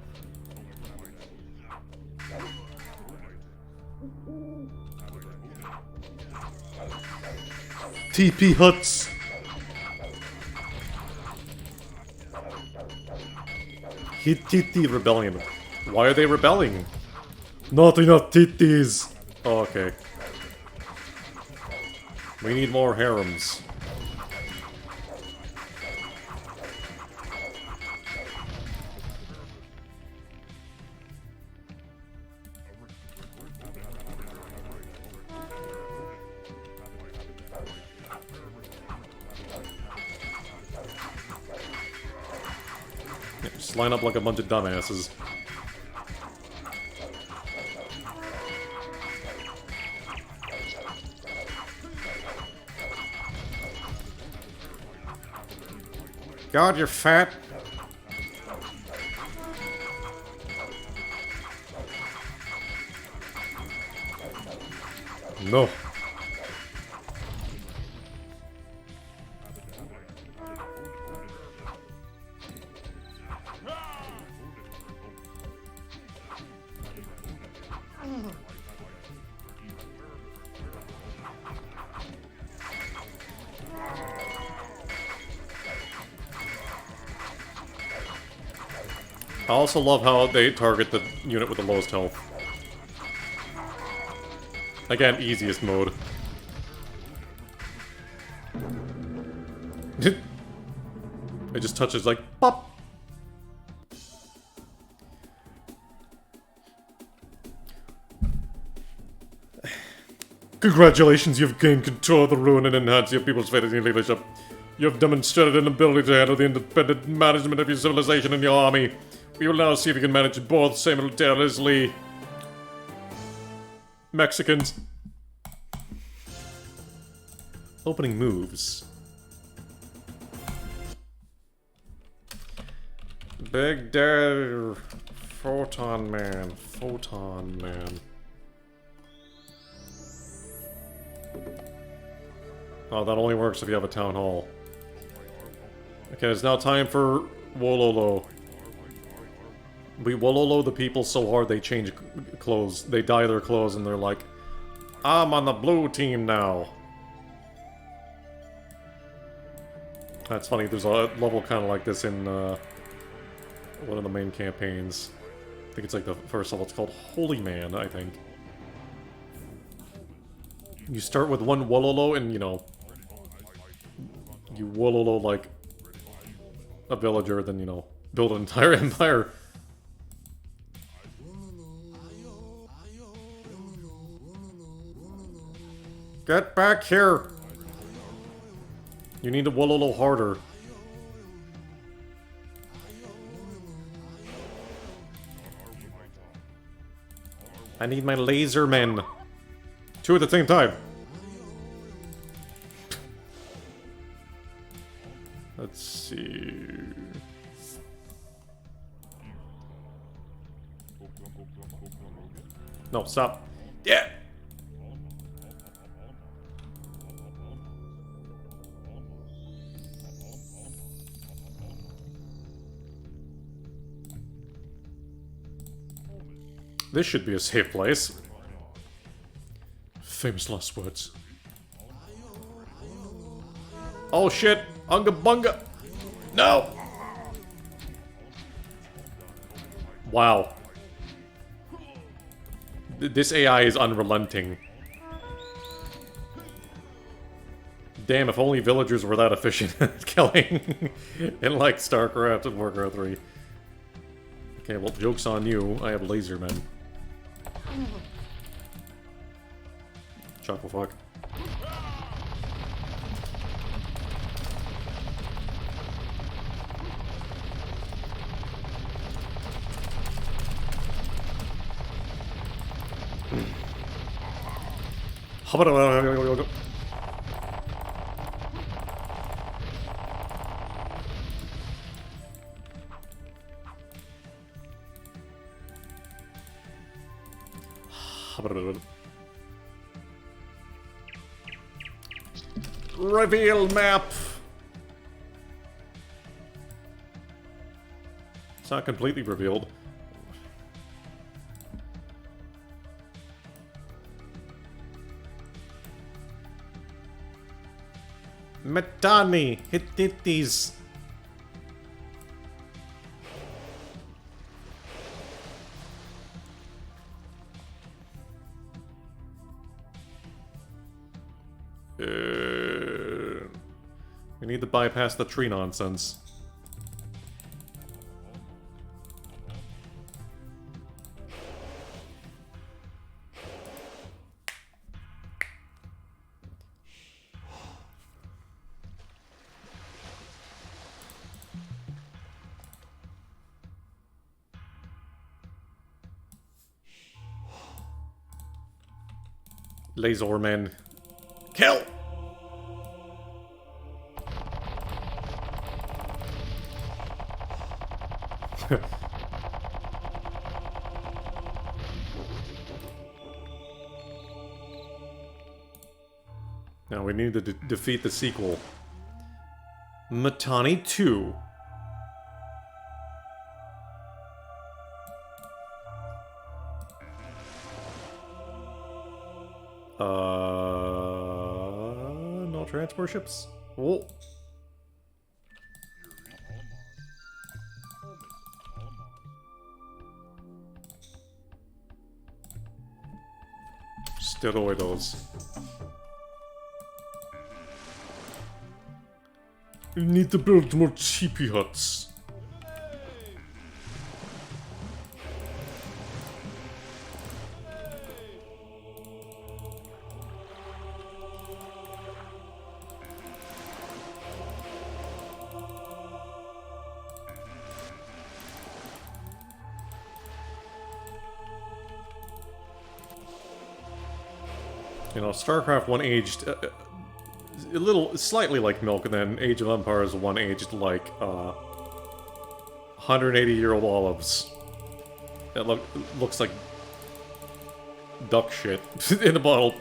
[SPEAKER 2] TP huts! Hittite rebellion. Why are they rebelling? Not enough titties! Oh, okay. We need more harems. Just line up like a bunch of dumbasses. God, you're fat. No. I also love how they target the unit with the lowest health. Again, easiest mode. It just touches like pop. Congratulations, you've gained control of the ruin and enhanced your people's faith in your leadership. You have demonstrated an ability to handle the independent management of your civilization and your army. We will now see if we can manage both simultaneously. Mexicans. Opening moves. Big Daddy Photon Man. Photon Man. Oh, that only works if you have a town hall. Okay, it's now time for Wololo. We Wololo the people so hard they change clothes. They dye their clothes and they're like, I'm on the blue team now. That's funny, there's a level kind of like this in one of the main campaigns. I think it's like the first level. It's called Holy Man, I think. You start with one Wololo and, you know, you Wololo like a villager, then, you know, build an entire empire. Get back here! You need to Wololo harder. I need my laser men. 2 at the same time. Let's see. No, stop. Yeah! This should be a safe place. Famous last words. Oh shit! Unga bunga! No! Wow. This AI is unrelenting. Damn, if only villagers were that efficient at killing in like StarCraft and Warcraft 3. Okay, well, joke's on you. I have laser men. Chuckle fuck. Reveal map! It's not completely revealed. Metani! Hittites! We need to bypass the tree nonsense. Lasermen. Kill! Now we need to defeat the sequel. Matani 2. No transport ships? Whoa. Steroids. We need to build more cheapy huts. You know, StarCraft 1 aged a little, slightly like milk, and then Age of Empires 1 aged like 180-year-old olives. It looks like duck shit in a bottle.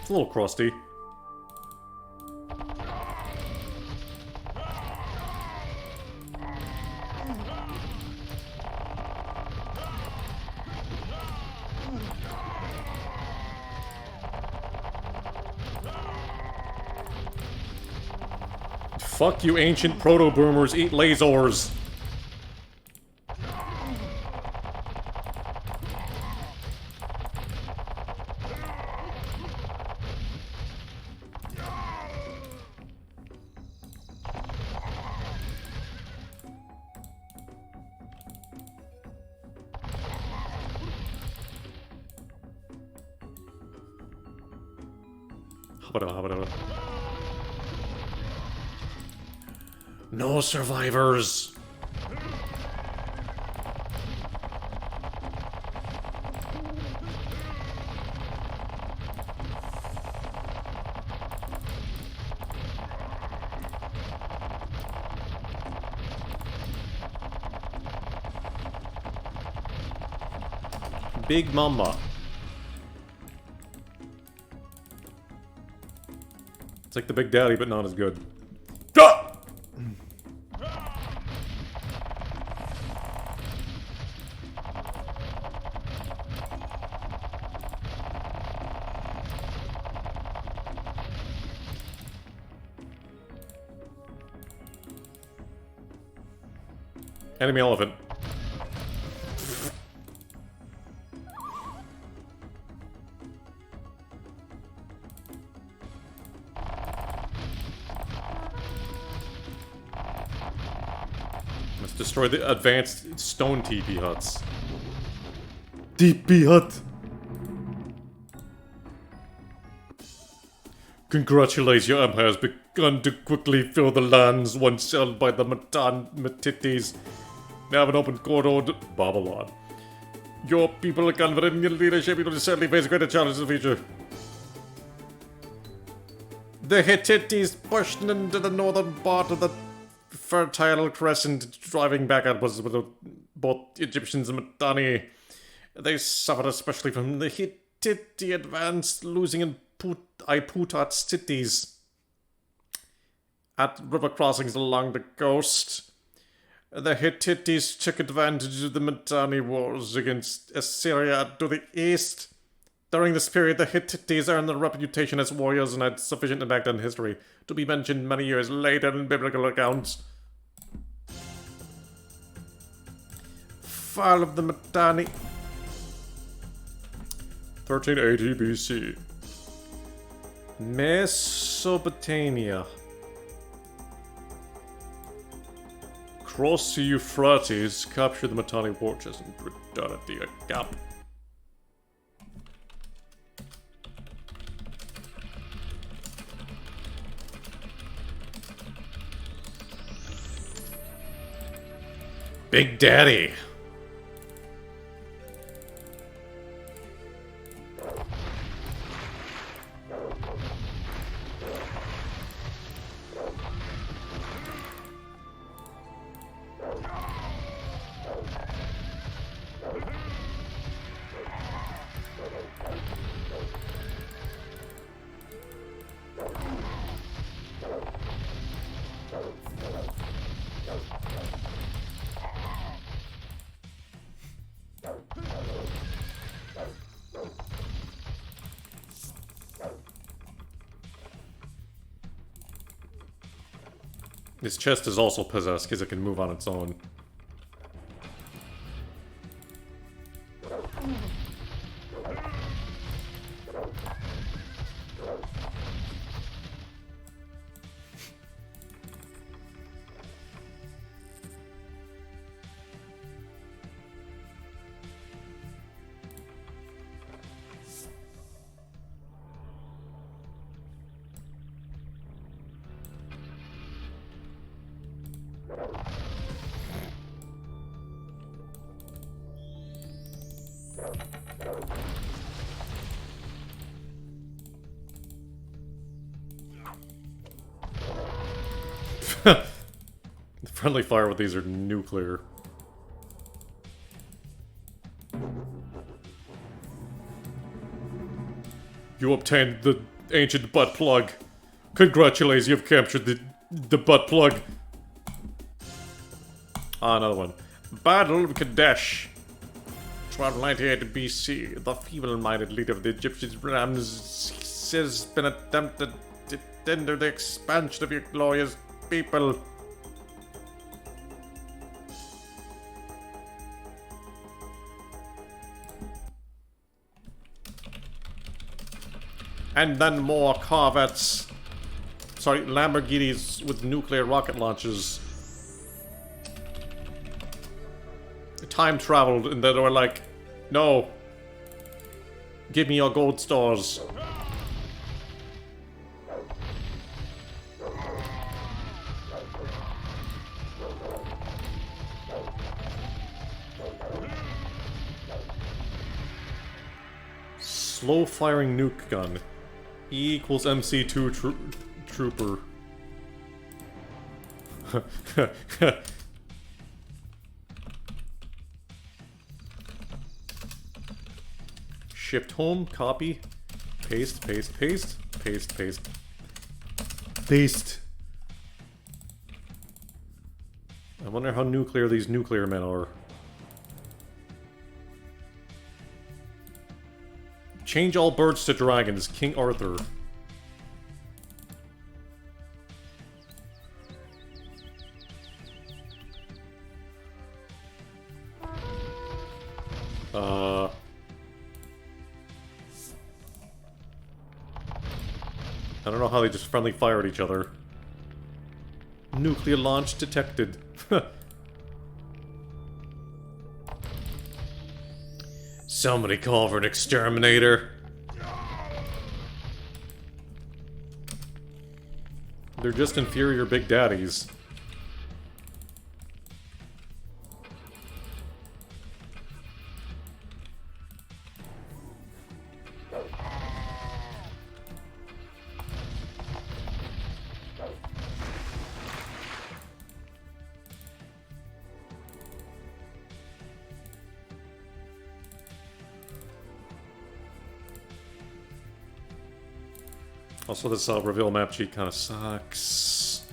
[SPEAKER 2] It's a little crusty. Fuck you, ancient proto-boomers, eat lasers! No survivors! Big Mama. It's like the Big Daddy, but not as good. Ah! Enemy elephant. Must destroy the advanced stone teepee huts. Teepee hut! Congratulations, your empire has begun to quickly fill the lands once held by the Hittites. They have an open corridor to Babylon. Your people are confident in your leadership. You will certainly face greater challenges in the future. The Hittites pushed into the northern part of the Fertile Crescent, driving back outwards with both Egyptians and Mitanni. They suffered especially from the Hittite advance, losing in Iputat cities at river crossings along the coast. The Hittites took advantage of the Mitanni wars against Assyria to the east. During this period, the Hittites earned their reputation as warriors and had sufficient impact on history to be mentioned many years later in biblical accounts. Fall of the Mitanni. 1380 BC. Mesopotamia. Cross the Euphrates, capture the Mitanni war chest and return it to your camp. Big Daddy. This chest is also possessed because it can move on its own. The friendly fire with these are nuclear. You obtained the ancient butt plug. Congratulations, you've captured the butt plug. Ah, another one. Battle of Kadesh. 1298 BC. The feeble-minded leader of the Egyptians, Ramses, has been attempted to hinder the expansion of your glorious people. And then more Corvettes. Sorry, Lamborghinis with nuclear rocket launches. Time traveled and they were like, no. Give me your gold stars. Slow firing nuke gun. E equals MC2 trooper. Shipped home, copy, paste, paste, paste, paste, paste, paste. I wonder how nuclear these nuclear men are. Change all birds to dragons, King Arthur. I don't know how they just friendly fire at each other. Nuclear launch detected. Somebody call for an exterminator. They're just inferior big daddies. Also, this reveal map sheet kind of sucks.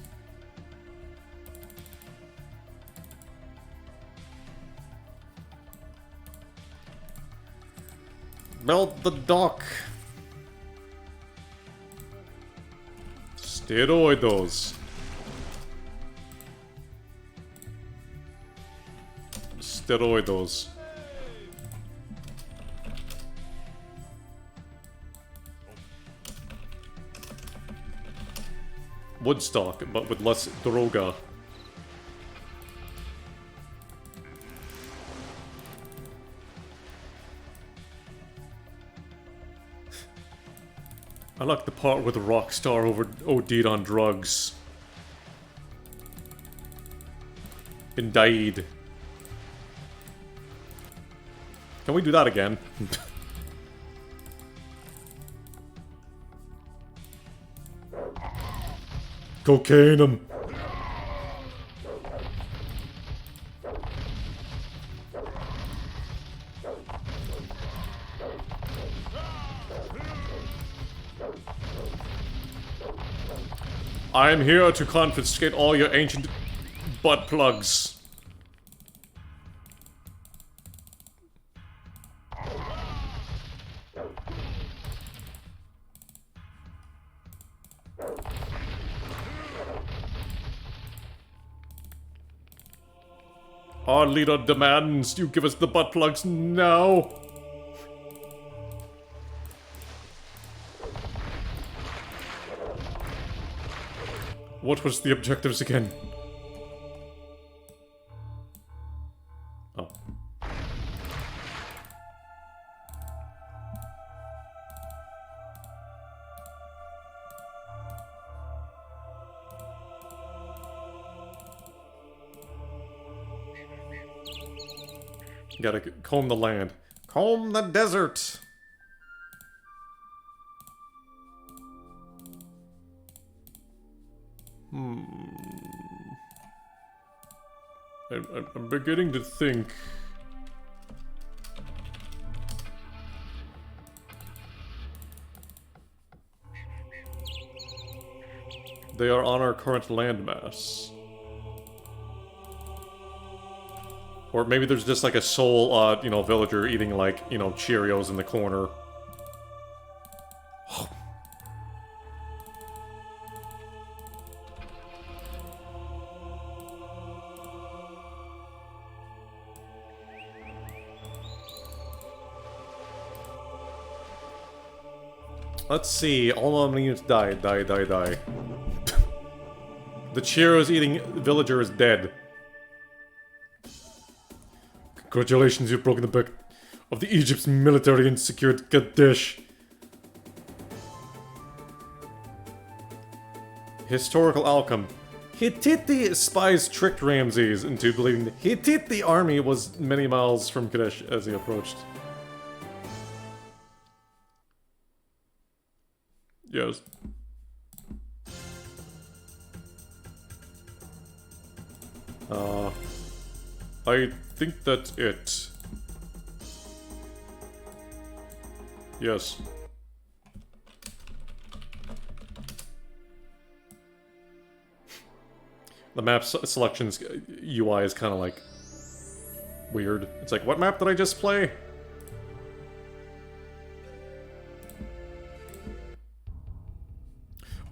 [SPEAKER 2] Melt the dock. Steroidos. Steroidos. Woodstock, but with less droga. I like the part where the Rockstar OD'd on drugs. And died. Can we do that again? Cocaine him. I am here to confiscate all your ancient butt plugs. Our leader demands you give us the butt plugs now. What was the objectives again? Oh. Gotta comb the land. Comb the desert! I'm beginning to think... They are on our current landmass. Or maybe there's just like a sole, you know, villager eating like, you know, Cheerios in the corner. Let's see, all my units die. The Cheerios eating villager is dead. Congratulations, you've broken the back of the Egypt's military and secured Kadesh. Historical outcome. Hittite spies tricked Ramses into believing the Hittite army was many miles from Kadesh as he approached. Yes. I think that's it. Yes. The map selections UI is kind of like weird. It's like, what map did I just play?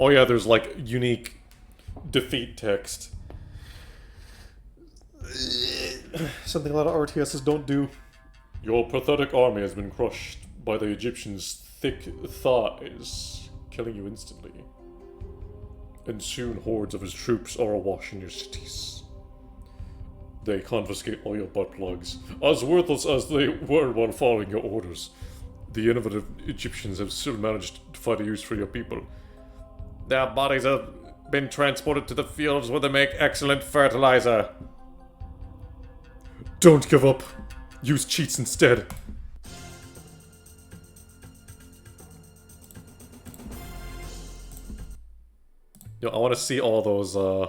[SPEAKER 2] Oh yeah, there's like unique defeat text. Something a lot of RTSs don't do. Your pathetic army has been crushed by the Egyptians' thick thighs, killing you instantly. And soon hordes of his troops are awash in your cities. They confiscate all your butt plugs, as worthless as they were while following your orders. The innovative Egyptians have still managed to find a use for your people. Their bodies have been transported to the fields where they make excellent fertilizer. Don't give up. Use cheats instead. Yo, I want to see all those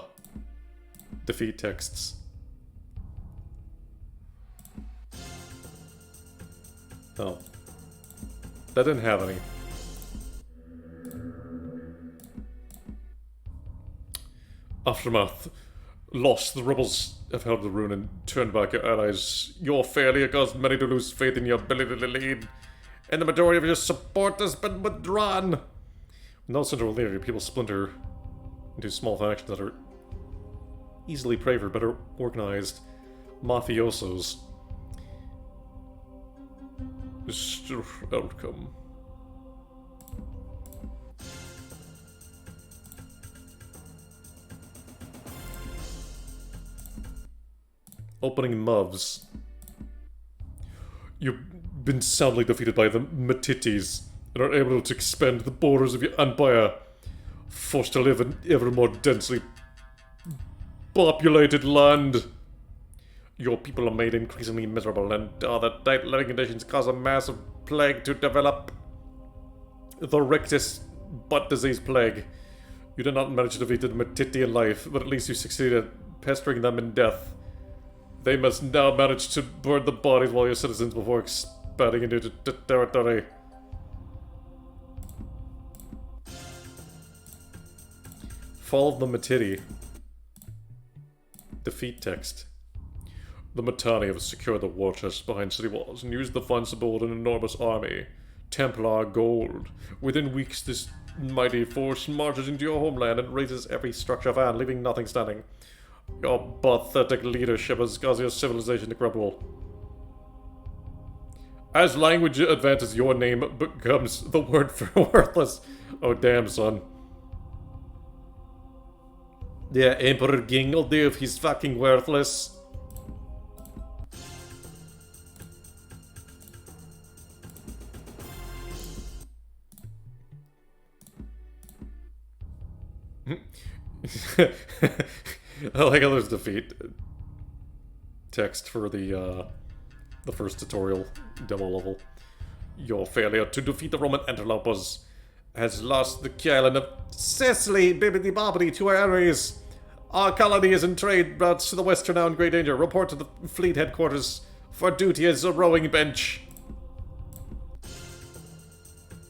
[SPEAKER 2] defeat texts. Oh. That didn't have any. Aftermath. Lost. The rebels have held the ruin and turned back your allies. Your failure caused many to lose faith in your ability to lead. And the majority of your support has been withdrawn. With no central leader, people splinter into small factions that are easily prey for better organized mafiosos. Mr. Outcome. Opening Muvs. You've been soundly defeated by the Hittites and are able to expand the borders of your empire, forced to live in ever more densely populated land. Your people are made increasingly miserable, and the tight living conditions cause a massive plague to develop. The rictus butt disease plague. You did not manage to defeat the Hittite in life, but at least you succeeded at pestering them in death. They must now manage to burn the bodies of all your citizens before expanding into the territory. Fall of the Matiti. Defeat text. The Mitanni have secured the war chest behind city walls and used the funds to build an enormous army. Templar gold. Within weeks, this mighty force marches into your homeland and razes every structure found, leaving nothing standing. Your pathetic leadership has caused your civilization to crumble. As language advances, your name becomes the word for worthless. Oh damn, son. Yeah, Emperor King will do if he's fucking worthless. I like how there's defeat text for the first tutorial demo level. Your failure to defeat the Roman interlopers has lost the key island of Sicily, bibbidi bobbidi, to our enemies. Our colony is in trade routes to the west are now in great danger. Report to the fleet headquarters for duty as a rowing bench.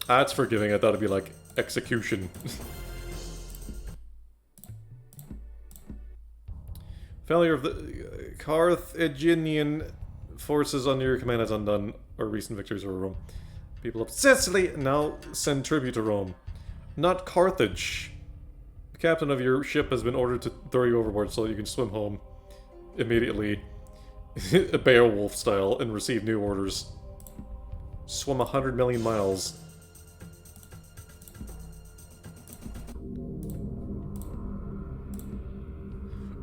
[SPEAKER 2] That's forgiving. I thought it'd be like execution. Failure of the Carthaginian forces under your command has undone our recent victories over Rome. People of Sicily now send tribute to Rome. Not Carthage. The captain of your ship has been ordered to throw you overboard so that you can swim home immediately, Beowulf style, and receive new orders. Swim 100 million miles.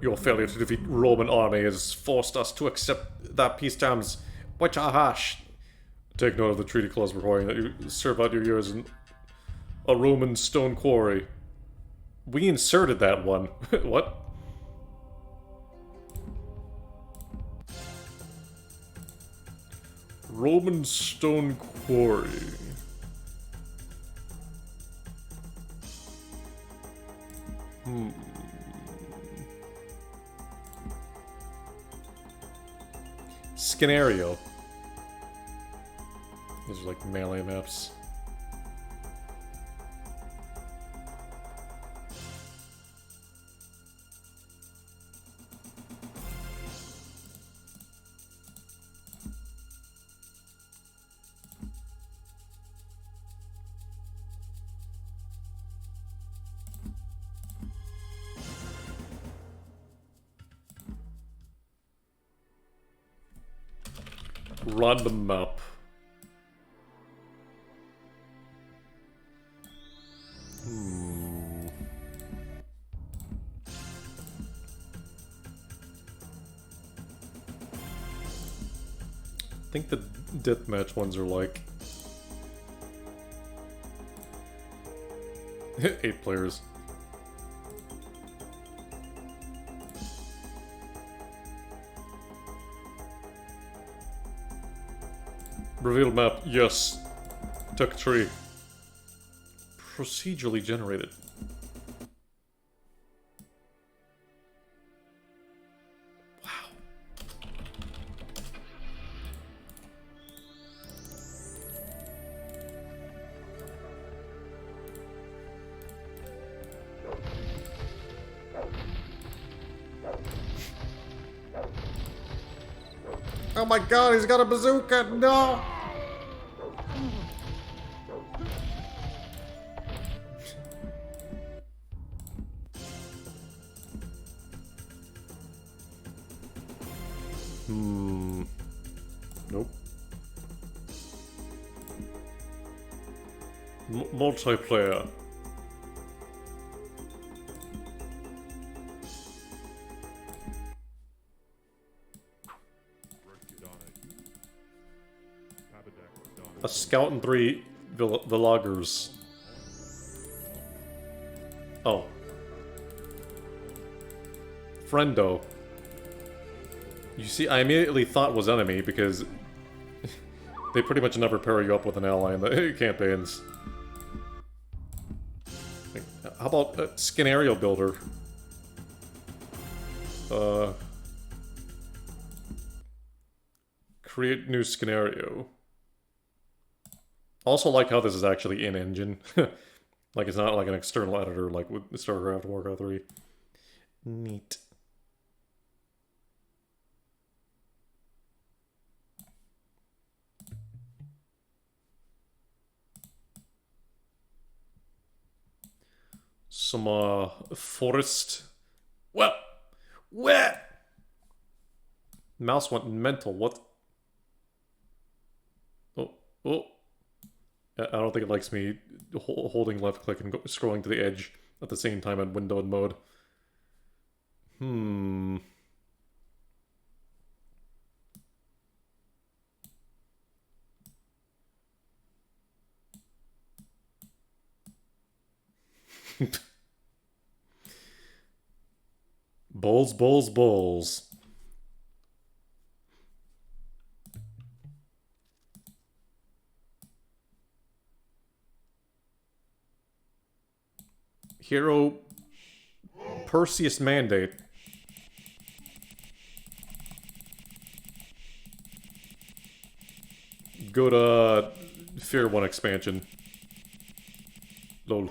[SPEAKER 2] Your failure to defeat Roman army has forced us to accept that peace terms, which are harsh. Take note of the treaty clause requiring that you serve out your years in a Roman stone quarry. We inserted that one. What? Roman stone quarry. Scenario. These are like melee maps. Random map. I think the deathmatch ones are like 8 players. Reveal map, yes. Tuck tree. Procedurally generated. Wow. Oh my god, he's got a bazooka! No! Nope. Multiplayer. A scout and 3 villagers. Oh. Friendo. You see, I immediately thought was enemy because they pretty much never pair you up with an ally in the campaigns. How about a scenario builder? Create new scenario. Also like how this is actually in-engine. Like it's not like an external editor like with StarCraft, Warcraft 3. Neat. Some, forest. Well, where? Mouse went mental. What? Oh. I don't think it likes me holding left click and scrolling to the edge at the same time in windowed mode. Bulls. Hero Perseus Mandate. Go to Fear 1 expansion. Lol.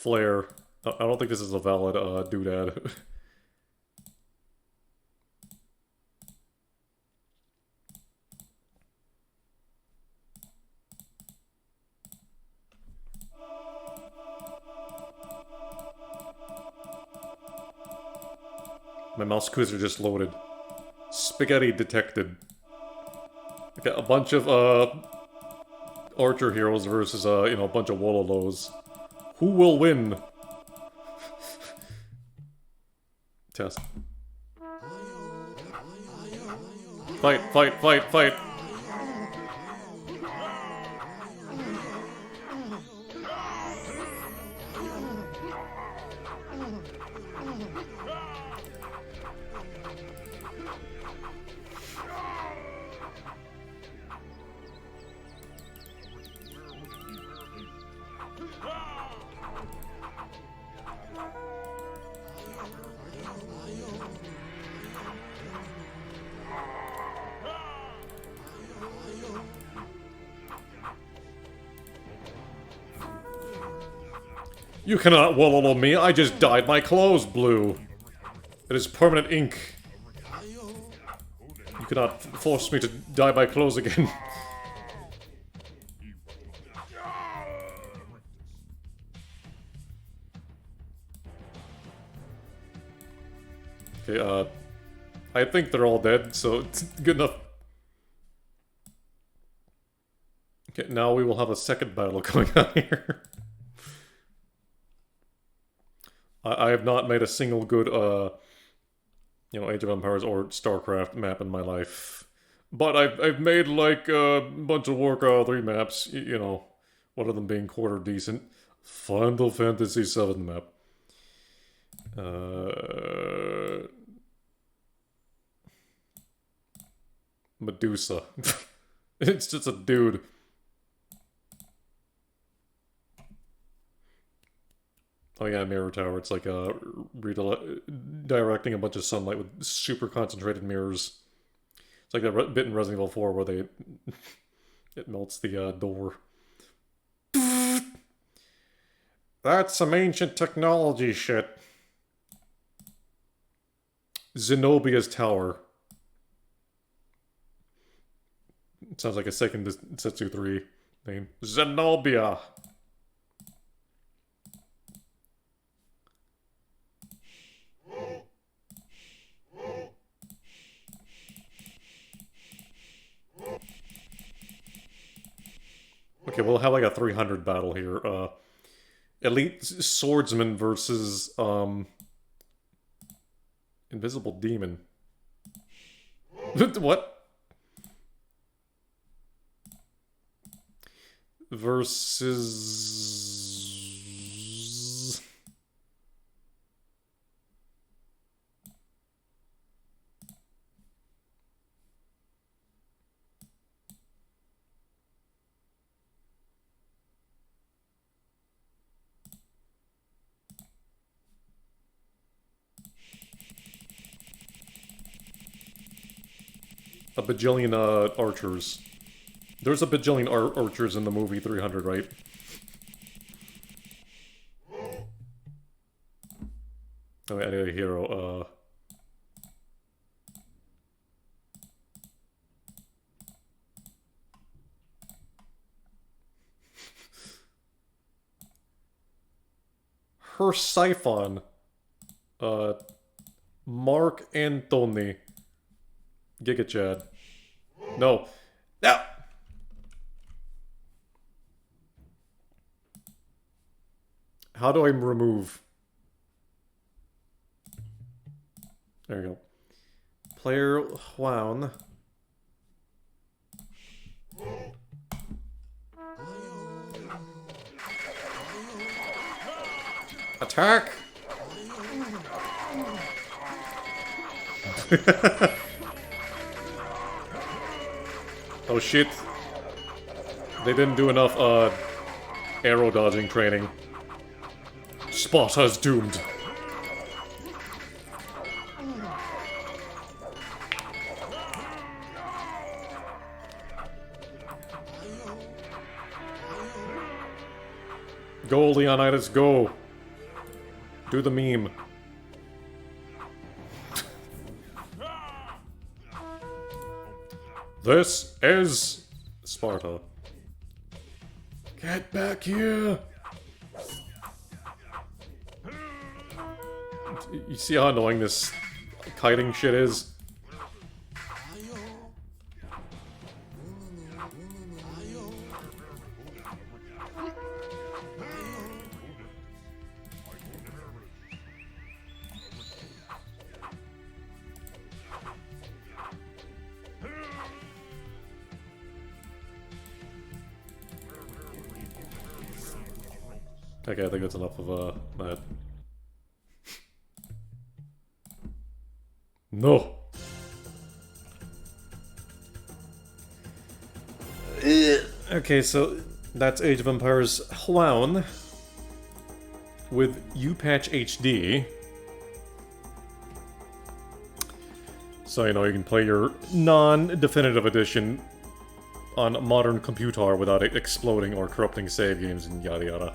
[SPEAKER 2] flare. I don't think this is a valid doodad. My mouse cursor just loaded. Spaghetti detected. I got a bunch of archer heroes versus you know, a bunch of Wololos. Who will win? Test. Fight, fight, fight, fight! You cannot wallow me, I just dyed my clothes blue. It is permanent ink. You cannot force me to dye my clothes again. Okay, I think they're all dead, so it's good enough. Okay, now we will have a second battle going on here. I have not made a single good, you know, Age of Empires or StarCraft map in my life. But I've made, like, a bunch of Warcraft 3 maps, you know, one of them being quarter decent. Final Fantasy VII map. Medusa. It's just a dude. Oh yeah, Mirror Tower. It's like redirecting a bunch of sunlight with super concentrated mirrors. It's like that bit in Resident Evil 4 where they... it melts the door. That's some ancient technology shit. Zenobia's Tower. It sounds like a second Setsu 3 name. Zenobia! Okay, we'll have like a 300 battle here. Elite Swordsman versus, Invisible Demon. What? Versus... a bajillion, archers. There's a bajillion archers in the movie 300, right? Oh, I need a hero, Her Siphon. Mark Antony. Giga Chad. No. No! How do I remove? There you go. Player Juan. Attack! Oh shit. They didn't do enough, arrow dodging training. Sparta's doomed. Go, Leonidas, go! Do the meme. This is Sparta. Get back here! You see how annoying this kiting shit is? Okay, I think that's enough of that. No! Okay, so that's Age of Empires Hlown with UPatch HD. So, you know, you can play your non-definitive edition on a modern computer without it exploding or corrupting save games and yada yada.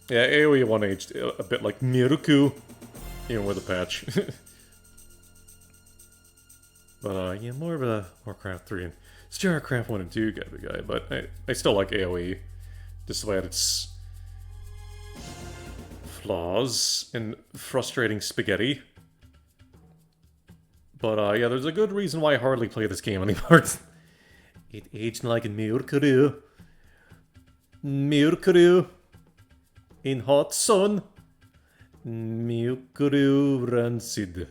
[SPEAKER 2] Yeah, AoE 1 aged a bit like Miruku, even with a patch. But, yeah, more of a Warcraft 3 and StarCraft 1 and 2 kind of guy, but I still like AoE, despite its flaws and frustrating spaghetti. But, yeah, there's a good reason why I hardly play this game anymore. It aged like a Miruku. Miruku. In hot sun. Miruku rancid.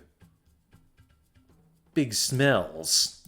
[SPEAKER 2] Big smells.